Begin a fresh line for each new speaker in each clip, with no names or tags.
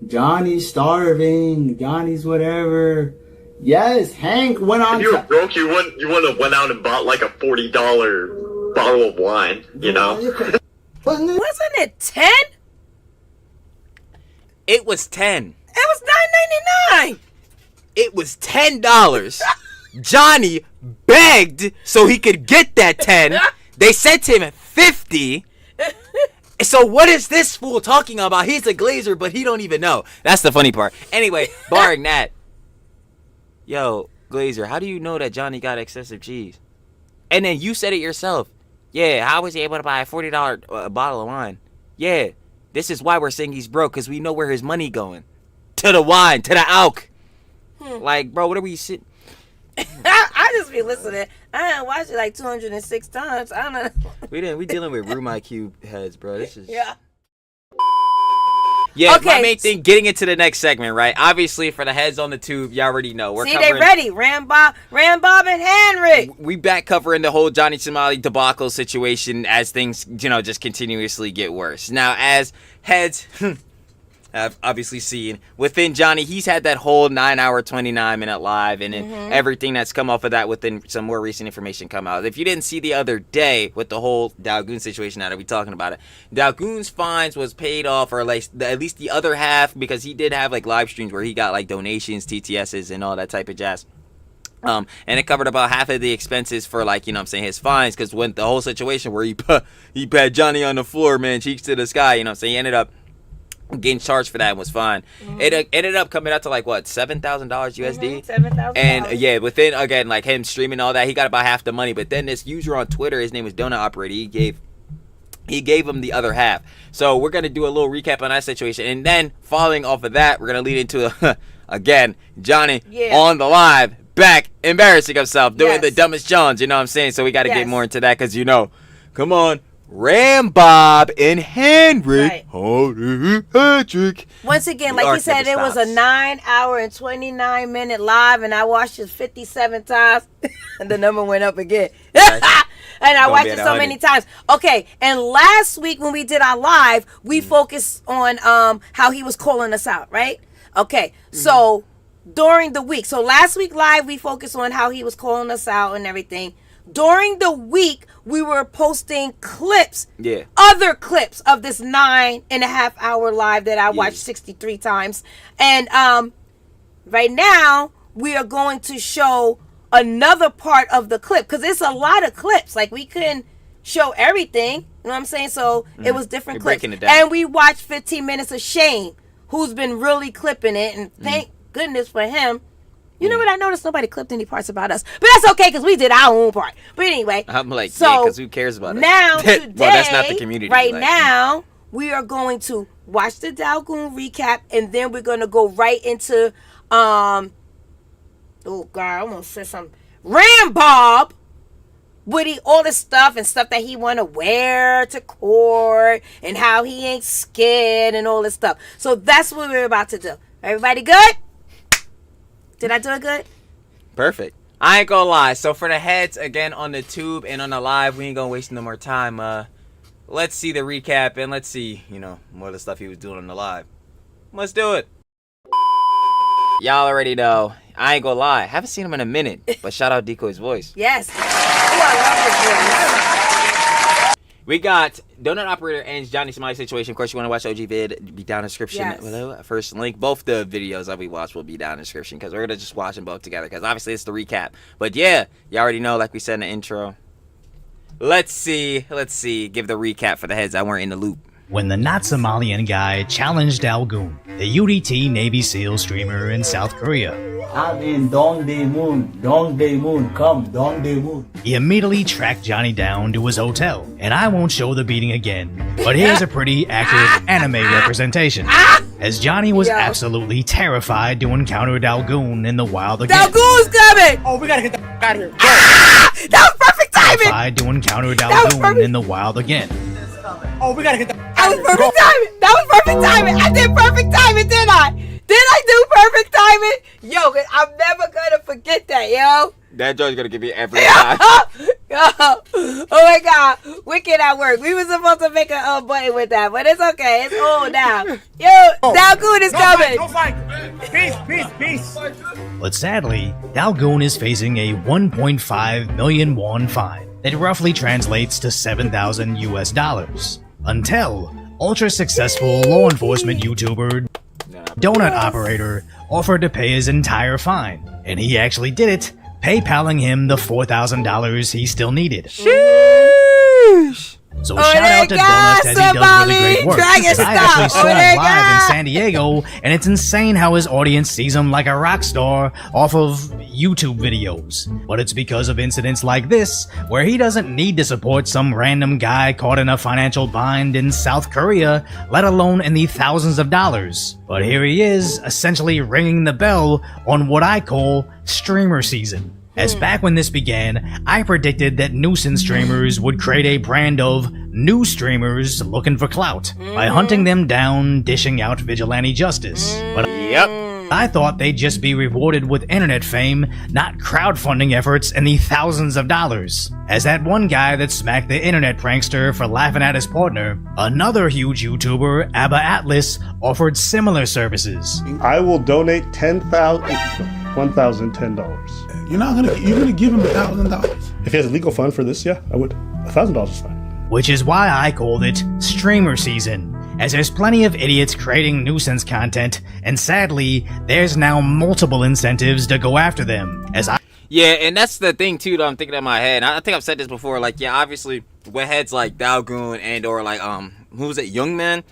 Johnny's starving. Johnny's whatever. Yes, Hank went on.
If you were broke, you wouldn't have went out and bought like a $40 bottle of wine, you know?
Wasn't it 10?
It was 10.
It was $9.99.
It was $10. Johnny begged so he could get that 10. They sent him 50. So what is this fool talking about? He's a glazer, but he don't even know. That's the funny part. Anyway, barring that. Yo, Glazer, how do you know that Johnny got excessive cheese? And then you said it yourself. Yeah, how was he able to buy a $40 bottle of wine? Yeah, this is why we're saying he's broke, because we know where his money going. To the wine, to the alk. Like, bro, what are we sitting?
I just be listening. I done watched it like 206 times. I don't know.
We dealing with room IQ heads, bro. This is...
Yeah.
Yeah,
okay.
My main thing, getting into the next segment, right? Obviously, for the heads on the tube, you already know. We're
covering, they ready. Ram Bob and Henry.
We back covering the whole Johnny Somali debacle situation as things, just continuously get worse. Now, as heads have obviously seen, within Johnny, he's had that whole 9-hour, 29-minute live, and then everything that's come off of that within some more recent information come out. If you didn't see the other day with the whole Dalgoon situation, now that we're talking about it, Dalgoon's fines was paid off, or like at least the other half, because he did have like live streams where he got like donations, TTSs, and all that type of jazz. And it covered about half of the expenses for, like, his fines, because when the whole situation where he pat Johnny on the floor, man, cheeks to the sky, he ended up getting charged for that and was fine. It ended up coming out to like what, $7,000 USD.
$7,000.
And yeah, within again like him streaming all that, he got about half the money. But then this user on Twitter, his name was Donut Operator, he gave him the other half. So we're gonna do a little recap on that situation, and then following off of that, we're gonna lead into again Johnny on the live back embarrassing himself, doing the dumbest Johns. You know what I'm saying? So we got to get more into that, because come on. Ram Bob and Henry. Patrick.
Once again, like you said, it was a 9-hour and 29-minute live, and I watched it 57 times, and the number went up again. And I watched it so many times. Okay, and last week when we did our live, we focused on how he was calling us out, right? Okay, so during the week, so last week live, we focused on how he was calling us out and everything. During the week, we were posting clips, other clips of this 9.5-hour live that I watched 63 times. And right now, we are going to show another part of the clip, because it's a lot of clips. Like, we couldn't show everything, you know what I'm saying? So it was different clips.
Breaking it down.
And we watched 15 minutes of Shane, who's been really clipping it, and thank goodness for him. You know what? I noticed nobody clipped any parts about us, but that's okay because we did our own part. But anyway,
I'm like, so because who cares about it?
Now, today,
well, that's not the community.
Right now, we are going to watch the Dalgoon recap, and then we're going to go right into oh God, I almost said something. Ram Bob, Woody, all this stuff and stuff that he want to wear to court, and how he ain't scared and all this stuff. So that's what we're about to do. Everybody good? Did I do it good?
Perfect. I ain't gonna lie. So for the heads, again, on the tube and on the live, we ain't gonna waste no more time. Let's see the recap, and let's see, more of the stuff he was doing on the live. Let's do it. Y'all already know. I ain't gonna lie. Haven't seen him in a minute, but shout out Decoy's voice.
Yes. Oh, I love his voice.
We got Donut Operator and Johnny Somali situation. Of course, you want to watch OG vid, be down in the description below. First link. Both the videos that we watched will be down in the description, because we're going to just watch them both together, because obviously it's the recap. But yeah, you already know, like we said in the intro. Let's see. Give the recap for the heads that weren't in the loop.
When the not Somalian guy challenged Dalgoon, the UDT Navy SEAL streamer in South Korea.
I'm in Dongdae Moon, come Dongdae Moon.
He immediately tracked Johnny down to his hotel, and I won't show the beating again, but here's a pretty accurate anime representation, as Johnny was absolutely terrified to encounter Dalgoon in the wild again.
Dalgoon's coming!
Oh, we gotta get the out of here.
That was perfect timing!
Terrified to encounter Dalgoon in the wild again.
Oh, we gotta get the
That was perfect timing! That was perfect timing! I did perfect timing, didn't I? Did I do perfect timing? Yo, I'm never gonna forget that, yo.
That joke's gonna give me every time.
Yo, oh my God, wicked at work. We were supposed to make a button with that, but it's okay. It's old now. Yo, Dalgoon is coming.
No fight. Peace.
But sadly, Dalgoon is facing a 1.5 million won fine that roughly translates to $7,000 US. Until ultra-successful law enforcement YouTuber Donut Operator offered to pay his entire fine, and he actually did it, PayPaling him the $4,000 he still needed.
Sheesh.
So shout out to Donut as he does really great work. I actually saw him live in San Diego, and it's insane how his audience sees him like a rock star off of YouTube videos. But it's because of incidents like this, where he doesn't need to support some random guy caught in a financial bind in South Korea, let alone in the thousands of dollars. But here he is, essentially ringing the bell on what I call streamer season. As back when this began, I predicted that nuisance streamers would create a brand of new streamers looking for clout by hunting them down, dishing out vigilante justice. But I thought they'd just be rewarded with internet fame, not crowdfunding efforts in the thousands of dollars. As that one guy that smacked the internet prankster for laughing at his partner, another huge YouTuber, Abba Atlas, offered similar services.
I will donate $1,010.
You're gonna give him $1,000.
If he has a legal fund for this, yeah, I would. $1,000 is fine.
Which is why I called it streamer season, as there's plenty of idiots creating nuisance content, and sadly, there's now multiple incentives to go after them,
Yeah, and that's the thing too that I'm thinking in my head. I think I've said this before. Like, yeah, obviously, with heads like Dalgoon and or like who was it, Young Man?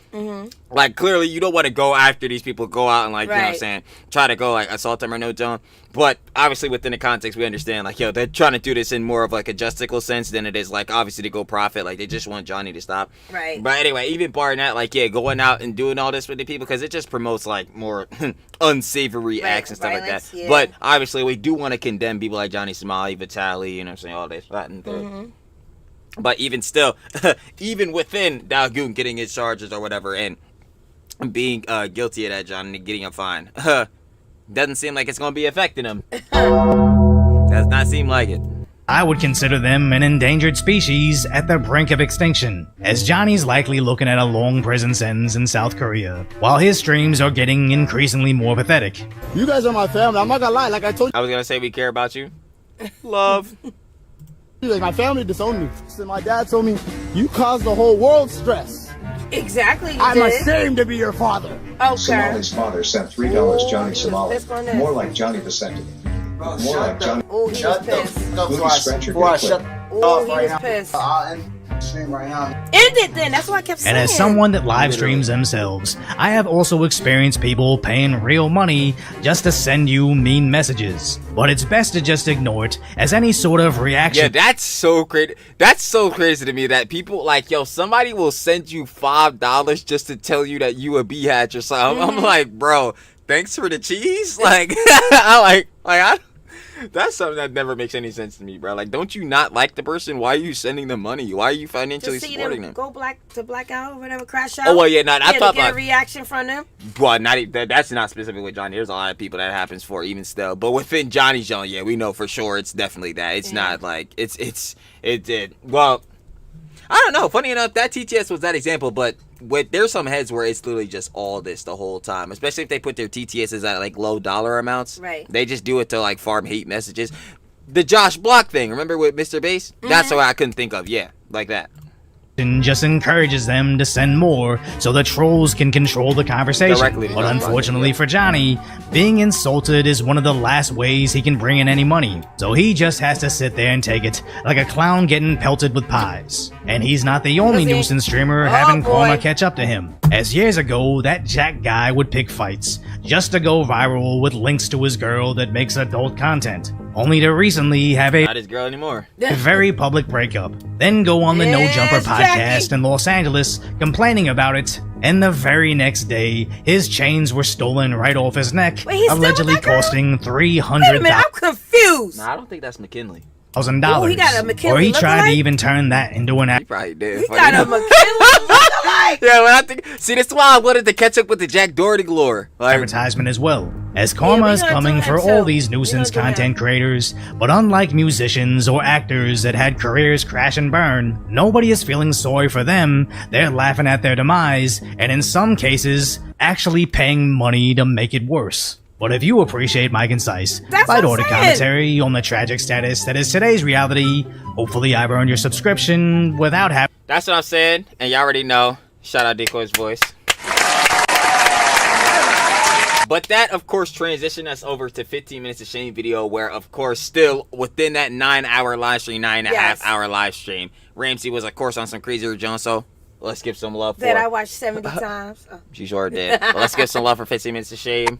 Like, clearly, you don't want to go after these people, go out and like, you know what I'm saying, try to go like assault them or no John. But obviously, within the context, we understand like, yo, they're trying to do this in more of like a justical sense than it is like obviously to go profit. Like, they just want Johnny to stop. Right. But anyway, even barring that, like, yeah, going out and doing all this with the people because it just promotes like more unsavory acts and stuff like that. Yeah. But obviously, we do want to condemn people like Johnny Somali, Vitaly, you know what I'm saying, all this, that, and that. But even still, even within Dalgoon getting his charges or whatever and being guilty of that, John, and getting a fine, doesn't seem like it's going to be affecting him. Does not seem like it.
I would consider them an endangered species at the brink of extinction, as Johnny's likely looking at a long prison sentence in South Korea, while his streams are getting increasingly more pathetic.
You guys are my family. I'm not gonna lie. Like I told you.
I was going to say we care about you. Love.
Like my family disowned me. So my dad told me, you caused the whole world stress.
Exactly.
I'm ashamed to be your father.
Okay.
Somali's father sent $3 Johnny Somali. More like Johnny the Sentiment. More like Johnny.
Oh, he was pissed.
Before I shut
Oh, he was pissed.
Stream right now.
End it then. That's what I kept saying.
And as someone that live streams themselves, I have also experienced people paying real money just to send you mean messages. But it's best to just ignore it as any sort of reaction.
Yeah, that's so crazy. That's so crazy to me that people like, yo, somebody will send you $5 just to tell you that you a hatch or something. I'm like, bro, thanks for the cheese. Like, that's something that never makes any sense to me, bro. Like, don't you not like the person? Why are you sending them money? Why are you financially supporting them?
Go black out or whatever, crash out.
Oh well, yeah, I thought
get
like
a reaction from them.
Well, that's not specific with Johnny. There's a lot of people that happens for even still, but within Johnny's zone, yeah, we know for sure it's definitely that. It's not like it did. Well, I don't know. Funny enough, that TTS was that example, but there's some heads where it's literally just all this the whole time, especially if they put their TTSs at like low dollar amounts. Right. They just do it to like farm hate messages. The Josh Block thing, remember with Mr. Bass? That's what I couldn't think of. Yeah, like that.
Just encourages them to send more so the trolls can control the conversation. But unfortunately for Johnny, being insulted is one of the last ways he can bring in any money. So he just has to sit there and take it like a clown getting pelted with pies. And he's not the only nuisance streamer having karma catch up to him. As years ago, that Jack guy would pick fights just to go viral with links to his girl that makes adult content. Only to recently have
not his girl anymore.
A very public breakup. Then go on the No Jumper podcast in Los Angeles complaining about it. And the very next day, his chains were stolen right off his neck, allegedly costing $300.
Wait a minute, I'm confused.
Nah, I don't think that's McKinley.
$1,000.
He got a McKinley
Or he tried to
lookalike?
even turn that into an
He probably did.
He got a McKinley lookalike.
Yeah, when I think, see, that's why I wanted to catch up with the Jack Doherty lore. Like,
advertisement as well, as karma is
gonna
coming
do
for
that
all
too.
these nuisance
We gonna do
content creators. But unlike musicians or actors that had careers crash and burn, nobody is feeling sorry for them. They're laughing at their demise, and in some cases, actually paying money to make it worse. But if you appreciate my concise,
That's what I'm
light-hearted
saying.
commentary on the tragic status that is today's reality, hopefully I've earned your subscription without having.
that's what I'm saying, and y'all already know. Shout out Decoy's voice. But that, of course, transitioned us over to 15 minutes of shame video, where, of course, still within that 9-hour live stream, 9.5-hour live stream, Ramsey was, of course, on some crazier Jones. So let's give some love for.
That I watched 70 times. Oh.
She sure did. But let's give some love for 15 minutes of shame.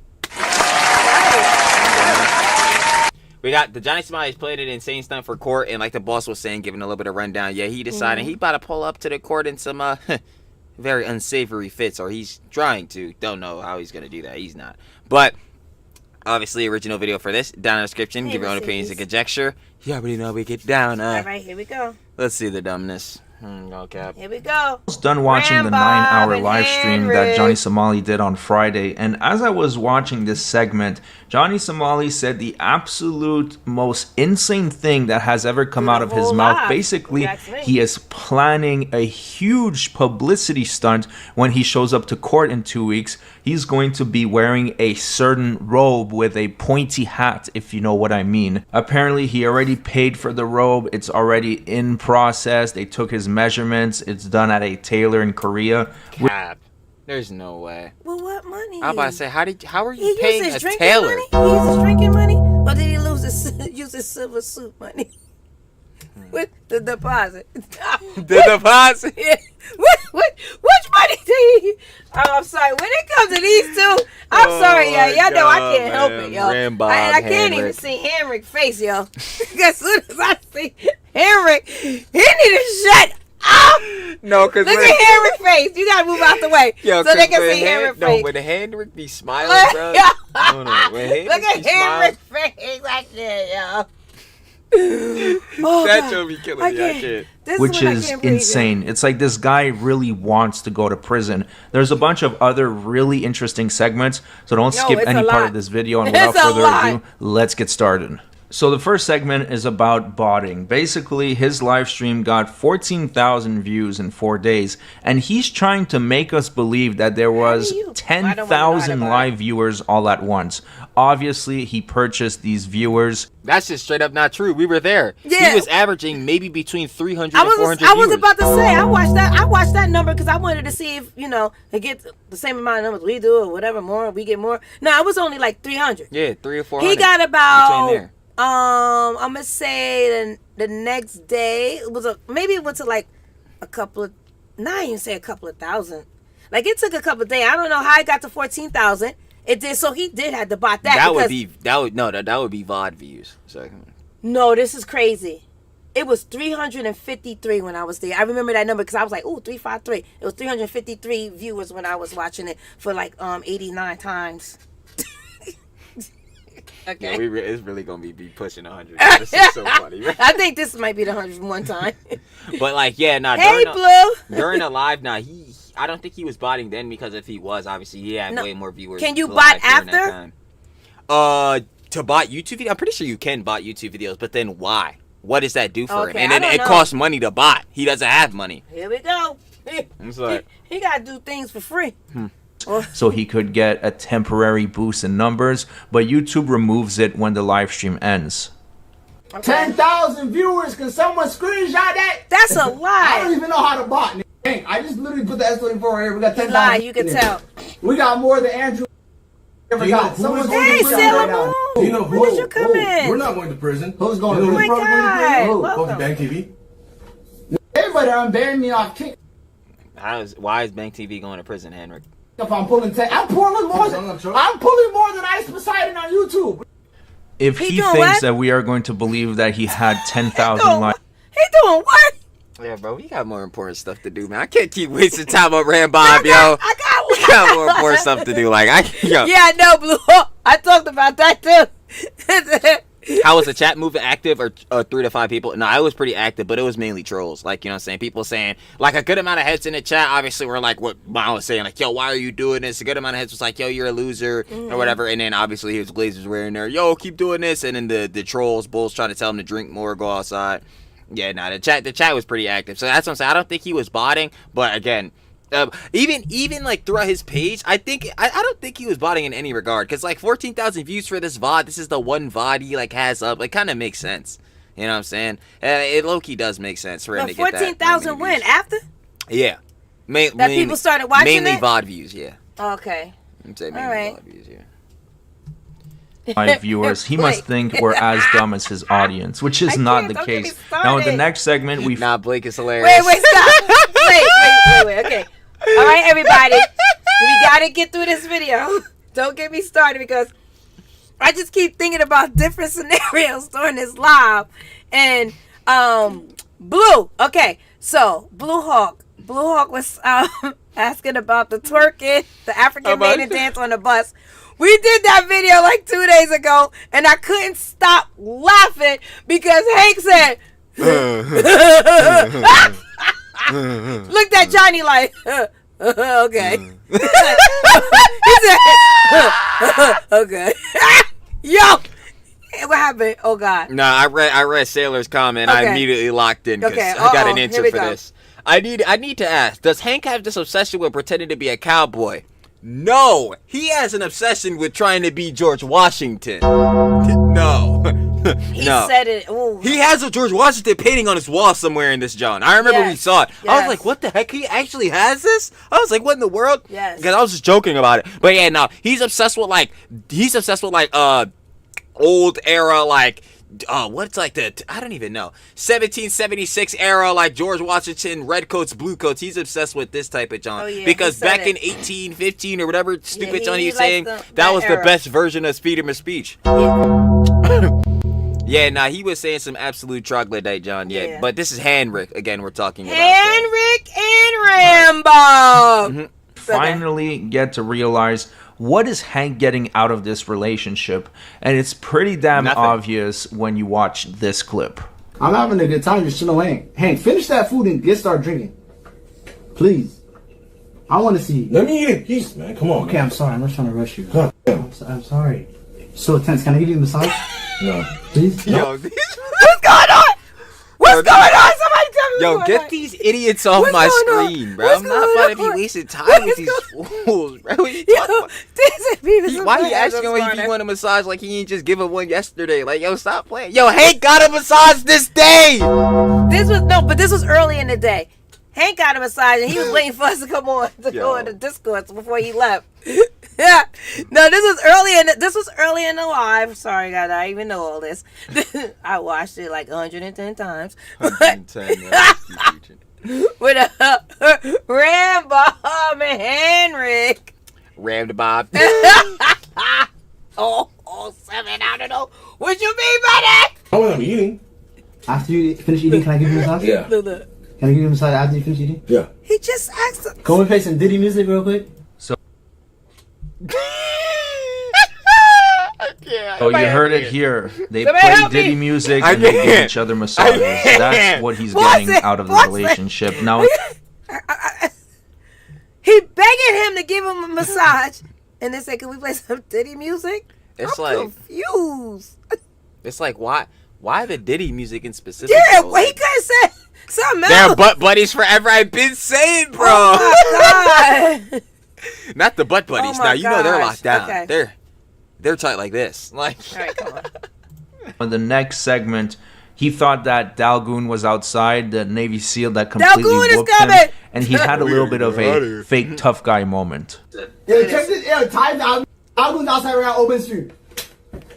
We got the Johnny Somali's played an insane stunt for court, and like the boss was saying, giving a little bit of rundown. Yeah, he decided he about to pull up to the court in some very unsavory fits, or he's trying to. Don't know how he's gonna do that. He's not. But obviously, original video for this down in the description. Give your own opinions and conjecture. You already know we get down.
All right, here we go.
Let's see the dumbness. No cap.
Here we go.
I was done watching the 9-hour live stream that Johnny Somali did on Friday, and as I was watching this segment, Johnny Somali said the absolute most insane thing that has ever come out of his mouth. Basically, he is planning a huge publicity stunt when he shows up to court in 2 weeks. He's going to be wearing a certain robe with a pointy hat, if you know what I mean. Apparently, he already paid for the robe. It's already in process. They took his measurements. It's done at a tailor in Korea.
Cap. There's no way.
Well, what money?
I'm about to say, how are you
He
paying
used his
a
drinking
tailor?
money? He used his drinking money? Or did he use his silver suit money? With the deposit.
The deposit?
Yeah. Which money did he? Oh, I'm sorry. When it comes to these two, I'm sorry, y'all. Y'all know I can't help it, yo. I can't even see Henrik's face, yo. As soon as I see Henrik, he need to shut up.
No, because
look at Henrik's face. You gotta move out the way so they can see Henrik's face.
No, when Henrik be smiling, bro.
Look at Henrik's face like that, yo.
That should be killing me. I can't.
Which is insane. It's like this guy really wants to go to prison. There's a bunch of other really interesting segments, so don't skip any part of this video. And without further ado, let's get started. So the first segment is about botting. Basically, his live stream got 14,000 views in 4 days, and he's trying to make us believe that there was 10,000 live viewers all at once. Obviously, he purchased these viewers.
That's just straight up not true. We were there.
Yeah.
He was averaging maybe between 300 and 400
I was
viewers.
about to say, I watched that number because I wanted to see if, it gets the same amount of numbers we do or whatever, more, we get more. No, it was only like 300.
Yeah, 300 or 400.
He got about,
between there.
I'm going to say the next day, maybe it went to like a couple of, not even say a couple of thousand. Like it took a couple of days. I don't know how it got to 14,000. It did, so he did have to buy that.
That would be VOD views. So.
No, this is crazy. It was 353 when I was there. I remember that number because I was like, ooh, 353. It was 353 viewers when I was watching it for like 89 times. Okay.
Yeah, it's really gonna be pushing 100. This is so funny. Right?
I think this might be the 101 time.
But like, yeah, nah.
Hey, Blue.
During the live, nah, I don't think he was botting then, because if he was, obviously he had way more viewers.
Can you bot after?
To bot YouTube videos, I'm pretty sure you can bot YouTube videos, but then why? What does that do for him? And then it costs money to bot. He doesn't have money.
Here we go.
I'm sorry.
He gotta do things for free.
So he could get a temporary boost in numbers, but YouTube removes it when the live stream ends.
10,000 viewers. Can someone screenshot that?
That's a lie.
I don't even know how to bot. I just literally put the S24 right here. We got 10,000.
Lie, you can tell.
We got more than Andrew ever got. Someone's going to prison right now.
Do you know who?
When did you come in?
We're not going to prison.
Who's going to
Oh
prison?
my God.
Welcome to Bang TV.
Everybody unbanned me off Kick.
Why is Bank TV going to prison, Henrik?
If I'm pulling I'm pulling more than Ice Poseidon on YouTube.
If he thinks that we are going to believe that he had 10,000 likes.
He doing what?
Yeah, bro, we got more important stuff to do, man. I can't keep wasting time on Ram Bob, yo. We got more important stuff to do. Like,
Yeah, I know, Blue. I talked about that too.
How was the chat moving? Active or 3 to 5 people? No, I was pretty active, but it was mainly trolls. Like, you know what I'm saying? People saying, like, a good amount of heads in the chat obviously were like what Miles was saying, like, yo, why are you doing this? A good amount of heads was like, yo, you're a loser or whatever. And then obviously his Glazers were in there, yo, keep doing this. And then the trolls, bulls trying to tell him to drink more, go outside. Yeah, nah, the chat was pretty active. So that's what I'm saying. I don't think he was botting, but again, even like throughout his page, I don't think he was botting in any regard, because like 14,000 views for this VOD, this is the one VOD he like has up. It kind of makes sense, you know what I'm saying? It low-key does make sense for him to get that
14,000 when after?
Yeah,
that people started watching
mainly
it?
VOD views. Yeah.
Okay.
I'd say mainly
all right.
VOD views. Yeah.
My viewers, he must think we're as dumb as his audience, which is not the case. Now, in the next segment,
Nah, Blake is hilarious.
Wait, stop. wait. Okay. All right, everybody. We gotta get through this video. Don't get me started, because I just keep thinking about different scenarios during this live. And Blue. Okay, so Blue Hawk was asking about the twerking, the African maiden dance on the bus. We did that video like 2 days ago, and I couldn't stop laughing because Hank said, looked at Johnny like, okay. He said, okay. Yo, what happened? Oh God.
Nah, I read Sailor's comment.
Okay.
I immediately locked in because I got an answer for this. I need to ask, does Hank have this obsession with pretending to be a cowboy? No, he has an obsession with trying to be George Washington. No.
He said it. Ooh.
He has a George Washington painting on his wall somewhere in this John. I remember we saw it.
Yes.
I was like, what the heck? He actually has this? I was like, what in the world?
Yes.
Because I was just joking about it. But yeah, no, he's obsessed with old era, like, what's like I don't even know, 1776 era, like George Washington, red coats, blue coats. He's obsessed with this type of John.
Oh, yeah,
because back in 1815 or whatever stupid John he was saying, that was
era.
the best version of freedom of speech. Yeah, nah, he was saying some absolute troglodyte, John. Yeah, but this is Henrik again. We're talking about
Henrik and Rambo.
Mm-hmm.
Finally get to realize what is Hank getting out of this relationship, and it's pretty damn obvious when you watch this clip.
I'm having a good time just chilling with Hank. Hank, finish that food and get started drinking. Please. I want to see.
Let me eat in peace, man. Come on.
Okay, I'm sorry. I'm not trying to rush you.
God
I'm sorry. So tense. Can I give you a massage?
No.
Please?
Yo,
What's going on? What's going on? Somebody tell me.
Yo, get these idiots off my screen, bro. I'm not about to be wasting time with these fools, bro. What you talking about? Why he asking him if he want a massage like he ain't just give him one yesterday? Like, yo, stop playing. Yo, Hank got a massage this day.
This was early in the day. Hank got a massage and he was waiting for us to come on to go into Discord before he left. Yeah. No, this was early in the live. Sorry, guys, I even know all this. I watched it like 110 times.
110.
With Rambo and Henrik.
Ram the Bob.
Oh, 7. I don't know. What you mean by that?
Oh, I'm eating.
After you finish eating, can I give you a massage?
Yeah.
Look.
Can I give you a massage after you finish eating?
Yeah.
He just asked him.
Can we play some Diddy music real quick?
Oh, you heard it here. They play Diddy music and they give each other massages. That's what he's getting out of the relationship. Now,
he begging him to give him a massage, and they say, "Can we play some Diddy music?"
It's
I'm confused.
It's like why the Diddy music in specific?
Yeah, well, he could have said something else.
They're butt buddies forever. I've been saying, bro.
Oh my God.
Not the butt buddies. Now you know they're locked down.
Okay.
They're tight like this. Like.
All right, come on.
in the next segment, he thought that Dalgoon was outside, the Navy SEAL that completely whooped him, and he had a little bit of a fake tough guy moment.
Yo, check this. Yo, time Dalgoon. Dalgoon's outside right now, open street.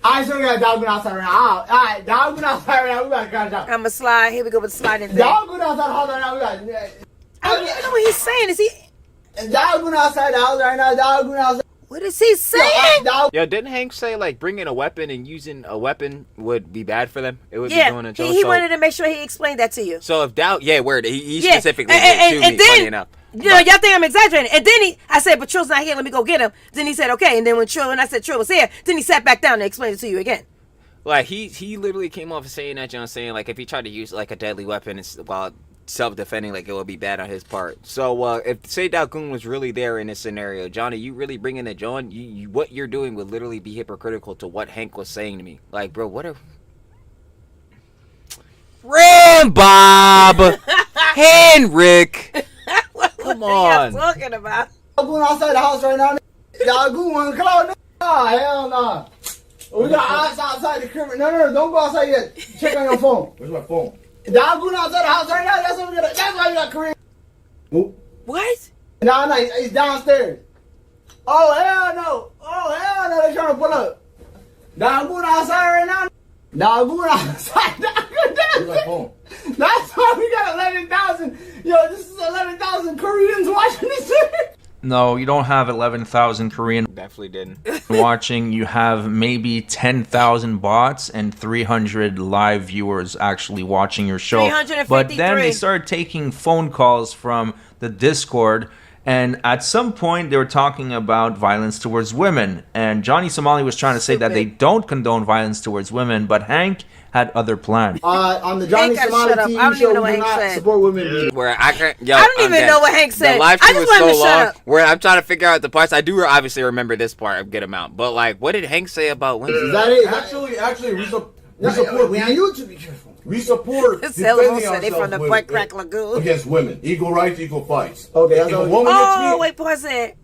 I sure got Dalgoon outside right now. Alright, Dalgoon outside right now. We got guys out.
I'm a slide. Here we go with the sliding thing.
Dalgoon outside house right now. We got.
I don't even know what he's saying. Is he?
Dalgoon outside the house right now. Dalgoon outside.
What is he saying?
Yo, didn't Hank say like bringing a weapon and using a weapon would be bad for them? It would be going to jail.
He wanted to make sure he explained that to you.
So if word, he specifically did to me,
then,
funny enough.
You know, y'all think I'm exaggerating. And then I said, but Trill's not here, let me go get him. Then he said, okay. And then when I said Trill was here, then he sat back down and explained it to you again.
Like he literally came off saying that, John, saying like if he tried to use like a deadly weapon while self-defending, like it would be bad on his part. So if say Dalgoon was really there in this scenario, Johnny, you really bringing it, John? You what you're doing would literally be hypocritical to what Hank was saying to me. Like, bro, what a Ram Bob Henrik. Come on.
What are y'all talking about?
Dalgoon outside the house right now. Dalgoon want to call. Nah, hell nah. We got eyes outside the crib. No, don't go outside yet. Check on your phone.
Where's my phone?
Dalgoon outside the house right now. That's what we got. That's why you got Korean.
What?
No, he's downstairs. Oh hell no! They're trying to pull up. Dalgoon outside right now. Dalgoon outside.
Where's my phone?
That's why we got 11,000. Yo, this is 11,000 Koreans watching this shit.
No, you don't have 11,000 Korean
Definitely didn't.
watching. You have maybe 10,000 bots and 300 live viewers actually watching your show.
353.
But then they started taking phone calls from the Discord, and at some point they were talking about violence towards women. And Johnny Somali was trying to say that they don't condone violence towards women, but Hank had other plans.
On the Johnny
Hank,
Somali
shut up. I
TV
don't even
show,
know
we
what
do
Hank
not
said.
support women.
Where I can't, yo,
I don't even
dead.
know what Hank said.
The live
I
stream
just
was
wanted
so
to shut
long.
up.
Where I'm trying to figure out the parts. I do obviously remember this part a good amount, but like, what did Hank say about women?
Is that it?
Actually, we support.
We on YouTube. Be careful.
We support
This hell of
defending
a they from the
ourselves
Butt Crack Lagoon.
against women. Equal rights, equal fights.
Okay, that's
If a
all.
woman hits
Oh,
me,
wait, pause it.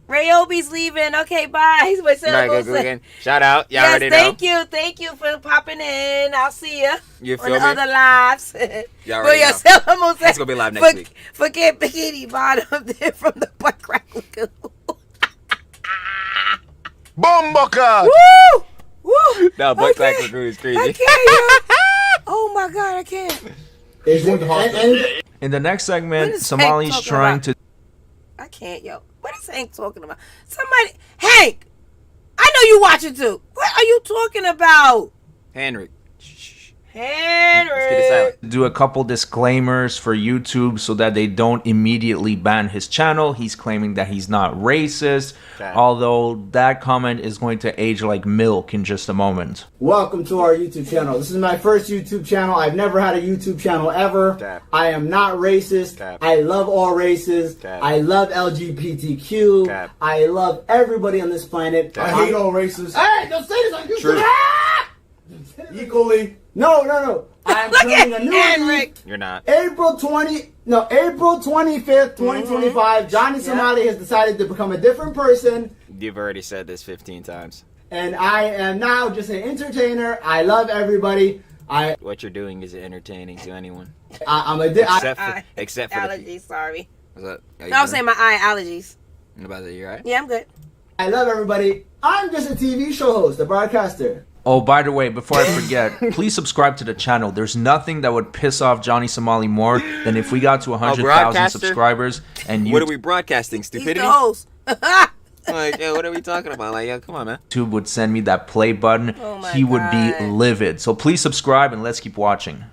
Ray Obi's leaving. Okay, bye. He's with
All right, go again. Shout out. Y'all
Yes,
already know.
thank you for popping in. I'll see you
You
on
feel
the
me?
other lives.
Y'all
But
already know.
yourself, I'm gonna say,
It's gonna be live next week.
Forget Bikini Bottom there from the Butt Crack Lagoon.
Bomboka!
Woo! Woo!
No, Butt Crack Lagoon is crazy.
I can't, yo. Oh my God, I can't.
Is it, and
In the next
What
segment,
is
Somali's
Hank talking
trying
about?
to
I can't, yo. What is Hank talking about? Somebody, Hank, I know you watching too. What are you talking about?
Henrik.
Henry.
Let's get it silent.
do a couple disclaimers for YouTube so that they don't immediately ban his channel. He's claiming that he's not racist,
Okay.
although that comment is going to age like milk in just a moment.
welcome to our YouTube channel. This is my first YouTube channel. I've never had a YouTube channel ever.
Okay.
I am not racist.
Okay.
I love all races.
Okay.
I love LGBTQ.
Okay.
I love everybody on this planet.
I hate all races
Hey, don't say this on YouTube.
True.
Ah!
equally.
No. I'm creating a new one.
Henrik.
You're not.
April 25th, 2025, Johnny Somali has decided to become a different person,
You've already said this 15 times.
and I am now just an entertainer. I love everybody.
What you're doing is entertaining to anyone.
I'm a
Except for the
Allergies, sorry.
What's up?
No, I'm saying my eye allergies.
About that, you right?
Yeah, I'm good.
I love everybody. I'm just a TV show host, a broadcaster.
Oh, by the way, before I forget, please subscribe to the channel. There's nothing that would piss off Johnny Somali more than if we got to 100,000
broadcaster?
subscribers and
What are we broadcasting?
He's
Stupidity?
the host.
Like, yeah, what are we talking about? Like, yeah, come on, man.
YouTube would send me that play button,
Oh my
he would be
God.
livid. So please subscribe and let's keep watching.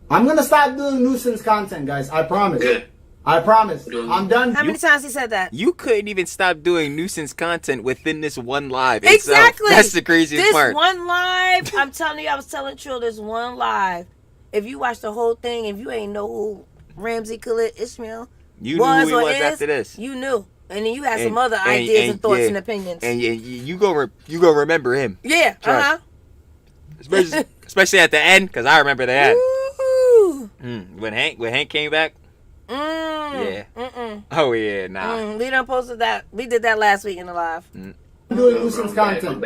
I'm gonna stop doing nuisance content, guys. I promise.
Good.
I promise. I'm done.
How many times he said that?
You couldn't even stop doing nuisance content within this one live.
Exactly.
Itself. That's the craziest
this
part.
One live, I'm telling you, I was telling Trill, this one live. If you watch the whole thing, if you ain't know who Ramsey Khalid Ishmael
You knew who he was after this.
You knew. And then you had some
And-
other
and-
ideas and thoughts
yeah.
and opinions.
And you go remember him.
Yeah,
Trust. Especially at the end, because I remember the end.
Ooh.
When Hank came back. Yeah. Oh yeah, nah.
We done posted that. We did that last week in the live.
doing nuisance content.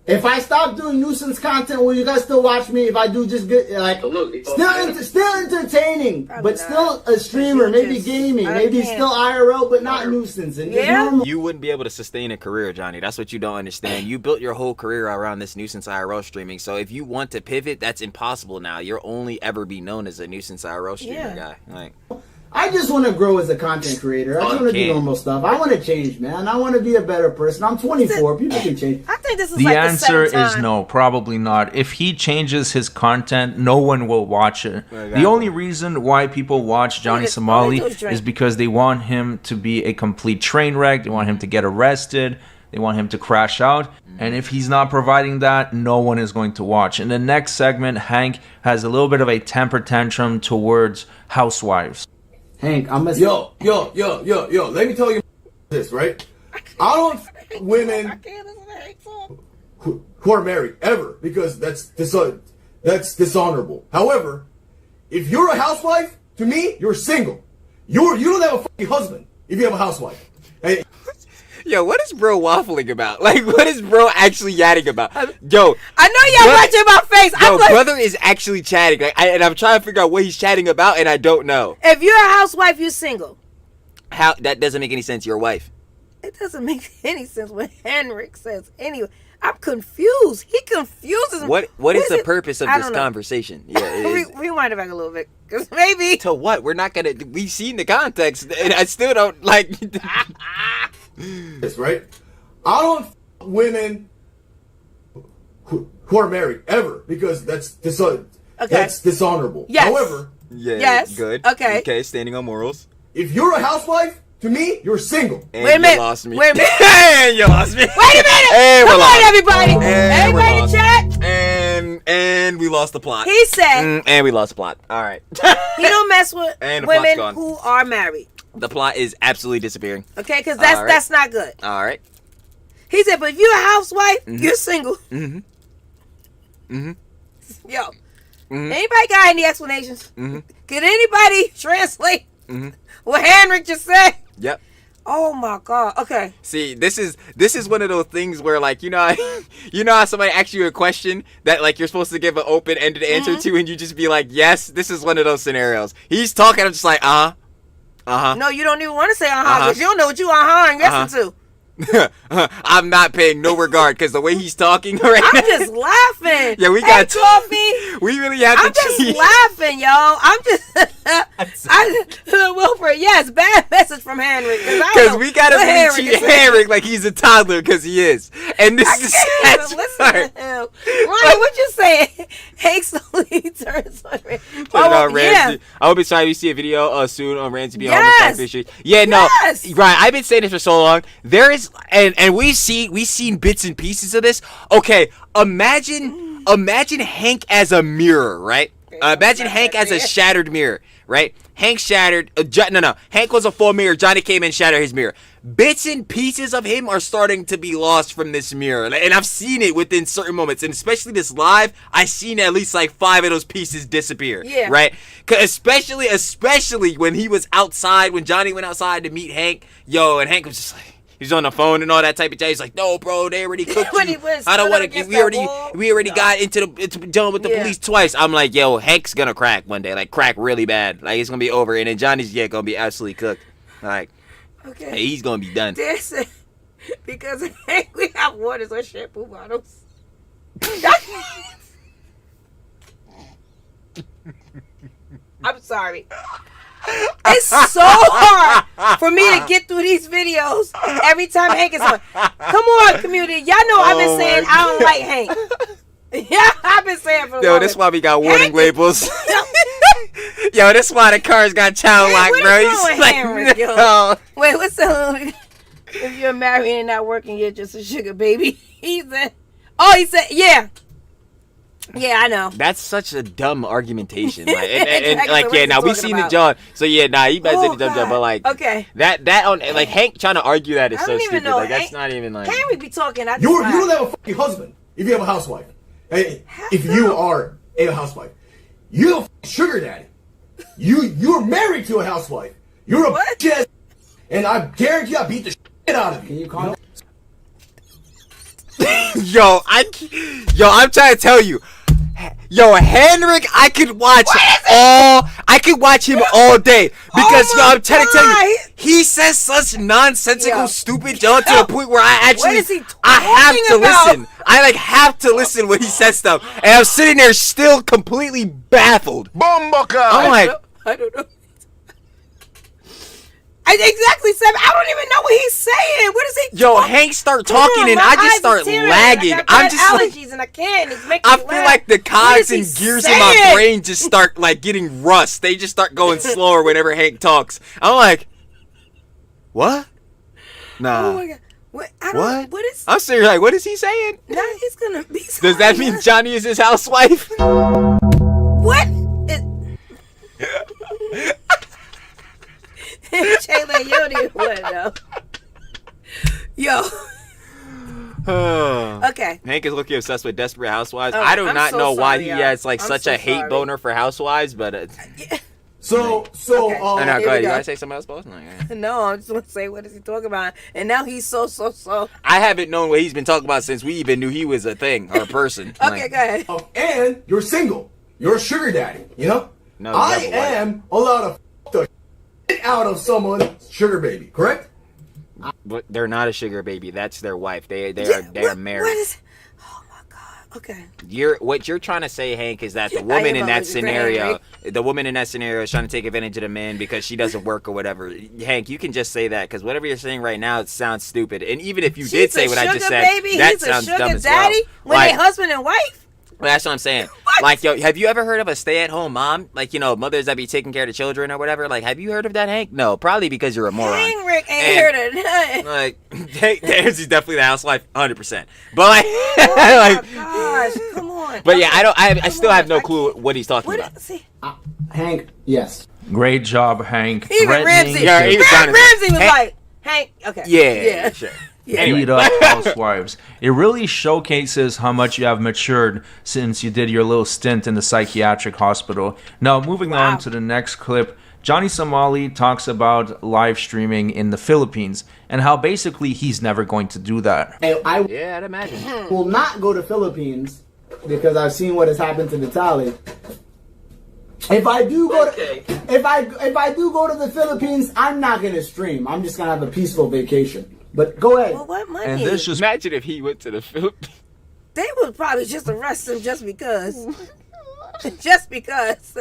If I stop doing nuisance content, will you guys still watch me? If I do just good, like, still entertaining,
Probably
but still a streamer, maybe gaming, maybe still IRL, but not nuisance. And just
Yeah?
normal.
You wouldn't be able to sustain a career, Johnny. That's what you don't understand. You built your whole career around this nuisance IRL streaming. So if you want to pivot, that's impossible now. You'll only ever be known as a nuisance IRL streamer guy. Like,
I just want to grow as a content creator. I just want to do normal stuff. I want to change, man. I want to be a better person. I'm 24. People can change.
I think this is
The
like
answer
the seventh
is
time.
no, probably not. If he changes his content, no one will watch it. The only reason why people watch Johnny Somali is because they want him to be a complete train wreck. They want him to get arrested. They want him to crash out. And if he's not providing that, no one is going to watch. In the next segment, Hank has a little bit of a temper tantrum towards housewives.
Hank, I'm a
Yo. Let me tell you this, right? I don't women who are married ever, because that's dishonorable. However, if you're a housewife, to me, you're single. You don't have a fucking husband if you have a housewife. Hey,
Yo, what is bro waffling about? Like, what is bro actually yatting about? Yo,
I know y'all watching my face.
Yo, brother is actually chatting, like, and I'm trying to figure out what he's chatting about, and I don't know.
If you're a housewife, you're single.
How that doesn't make any sense. Your wife.
It doesn't make any sense when Henrik says. Anyway, I'm confused. He confuses me.
What is the purpose of this conversation? Yeah,
rewind it back a little bit, because maybe
to what? We're not gonna. We've seen the context, and I still don't like.
this, right? I don't women who are married ever, because that's dishonorable.
Yes.
However,
yes.
Good.
Okay,
standing on morals.
if you're a housewife, to me, you're single.
And
wait a minute.
You lost me.
Wait a minute.
And you lost me.
Wait a minute.
And
Come
we're
on,
lost.
everybody.
And we're
Everybody in
lost.
chat.
And we lost the plot.
He said
and we lost the plot. All right.
he don't mess with
And the plot's
women
gone.
who are married.
The plot is absolutely disappearing.
Okay, because
All right.
that's not good.
All right.
He said, but if you're a housewife, you're single. Yo, anybody got any explanations? Can anybody translate what Henrik just said?
Yep.
Oh my God. Okay.
See, this is one of those things where, like, you know how somebody asks you a question that, like, you're supposed to give an open-ended answer to, and you just be like, yes. This is one of those scenarios. He's talking, I'm just like,
No, you don't even want to say because you don't know what you and listen to.
I'm not paying no regard because the way he's talking right now.
I'm just laughing.
Yeah, we
hey,
got
coffee.
We really have to.
I'm just laughing, y'all. I'm just. Wilfred, yes, bad message from Henrik.
Because we gotta really treat Henrik like he's a toddler, because he is. And this is the sad
listen to him. Ronnie, what you saying? Hank slowly turns on Ramsey.
Ramsey. I hope it's time we see a video soon on Ramsey being on the fishery. Yeah, no, right. I've been saying this for so long. There is, and we've seen bits and pieces of this. Okay, imagine Hank as a mirror, right? Imagine Hank as a shattered mirror, right? Hank shattered. Hank was a full mirror. Johnny came in and shattered his mirror. Bits and pieces of him are starting to be lost from this mirror, and I've seen it within certain moments, and especially this live, I've seen at least like 5 of those pieces disappear.
Yeah.
Right? Especially when he was outside, when Johnny went outside to meet Hank, and Hank was just like. He's on the phone and all that type of thing. He's like, "No, bro, they already cooked you. I don't want to. We already got into dealing with the police twice." I'm like, "Yo, Hank's gonna crack one day, like crack really bad. Like it's gonna be over, and then Johnny's gonna be absolutely cooked. Like, hey, he's gonna be done."
Because we have waters or shampoo bottles. I'm sorry. It's so hard for me to get through these videos every time Hank is on. Come on, community. Y'all know I've been saying I don't like Hank. Yeah, I've been saying for a
Yo, that's why we got warning labels. Yo, that's why the car's got child lock, bro. He's like,
Henrik,
no.
Wait, what's the if you're married and not working, you're just a sugar baby. He said, yeah. Yeah, I know.
That's such a dumb argumentation. Like, and like, yeah, now we seen the John. So yeah, you better say the dumb, but like, that on like Hank trying to argue that is so stupid. Like that's not even like.
Henrik be talking.
You don't have a fucking husband if you have a housewife. If you are a housewife, you're a fucking sugar daddy. You're married to a housewife. You're a bitch ass, and I guarantee I beat the shit out of you.
Can you calm down?
I'm trying to tell you. Henrik, I could watch him all day because I'm trying to tell you, he says such nonsensical, stupid junk to the point where I have to listen. I have to listen when he says stuff, and I'm sitting there still completely baffled. I'm like,
I don't know. Exactly, Sam. I don't even know what he's saying. What is he?
Hank start talking and I just start lagging.
I'm just allergies and I can't. It's making
I feel like the cogs and gears in my brain just start like getting rust. They just start going slower whenever Hank talks. I'm like, what? Nah.
Oh my God. What? What is?
I'm serious. Like, what is he saying?
Now he's gonna be.
Does that mean Johnny is his housewife?
What? Taylor, you don't even want to know. Yo. Okay.
Hank is looking obsessed with Desperate Housewives. I do not know why he has like such a hate boner for housewives, but
So
Okay.
I know.
Here
Go ahead.
we
You
go.
gotta say something else, boss?
No, I just want to say, what is he talking about? And now he's so.
I haven't known what he's been talking about since we even knew he was a thing or a person.
Okay, go ahead.
and you're single. You're a sugar daddy. You know.
No,
I
never was.
am allowed to the shit out of someone's sugar baby. Correct?
But they're not a sugar baby. That's their wife. They
Yeah,
are married.
What is? Oh my God. Okay.
What you're trying to say, Hank, is that the
I
woman
am
in that
always
scenario, is trying to take advantage of the man because she doesn't work or whatever. Hank, you can just say that because whatever you're saying right now, it sounds stupid. And even if you did say what I just said,
baby.
that
He's
sounds
a sugar
dumb as
daddy
well.
when they husband and wife.
That's what I'm saying.
What?
Like, yo, have you ever heard of a stay-at-home mom? Like, you know, mothers that be taking care of the children or whatever. Like, have you heard of that, Hank? No, probably because you're a moron.
Dang, Rick ain't heard of that.
Like, there's definitely the housewife, 100%. But like,
Oh my gosh, come on.
But yeah, I still have no clue what he's talking about.
See,
Hank, yes.
Great job, Hank.
even
Threatening
Ramsey.
to
Yeah, even Jonathan.
Ramsey was
Hank-
like, Hank. Okay.
Yeah, sure. Anyway.
beat up housewives. It really showcases how much you have matured since you did your little stint in the psychiatric hospital. Now, moving on to the next clip, Johnny Somali talks about live streaming in the Philippines and how basically he's never going to do that.
Yeah, I'd imagine.
Will not go to Philippines because I've seen what has happened to Vitaly. If I do go to, if I do go to the Philippines, I'm not gonna stream. I'm just gonna have a peaceful vacation. But go ahead.
Well, what money?
And this just
Imagine if he went to the Philippines.
They would probably just arrest him just because. Just because.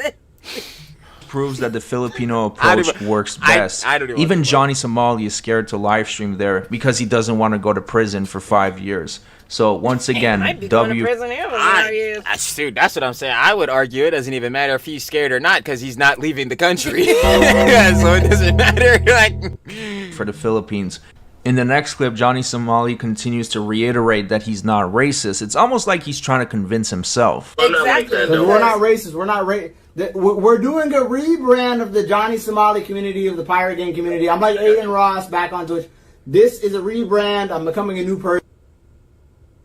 proves that the Filipino approach works best.
I don't even
Even Johnny Somali is scared to live stream there because he doesn't want to go to prison for 5 years. So once again,
Might be going to prison here for 5 years.
Dude, that's what I'm saying. I would argue it doesn't even matter if he's scared or not because he's not leaving the country. Yeah, so it doesn't matter. Like,
for the Philippines. In the next clip, Johnny Somali continues to reiterate that he's not racist. It's almost like he's trying to convince himself.
Exactly.
We're not racist. We're not we're doing a rebrand of the Johnny Somali community, of the Pirate Gang community. I'm like Aiden Ross back on Twitch. This is a rebrand. I'm becoming a new person.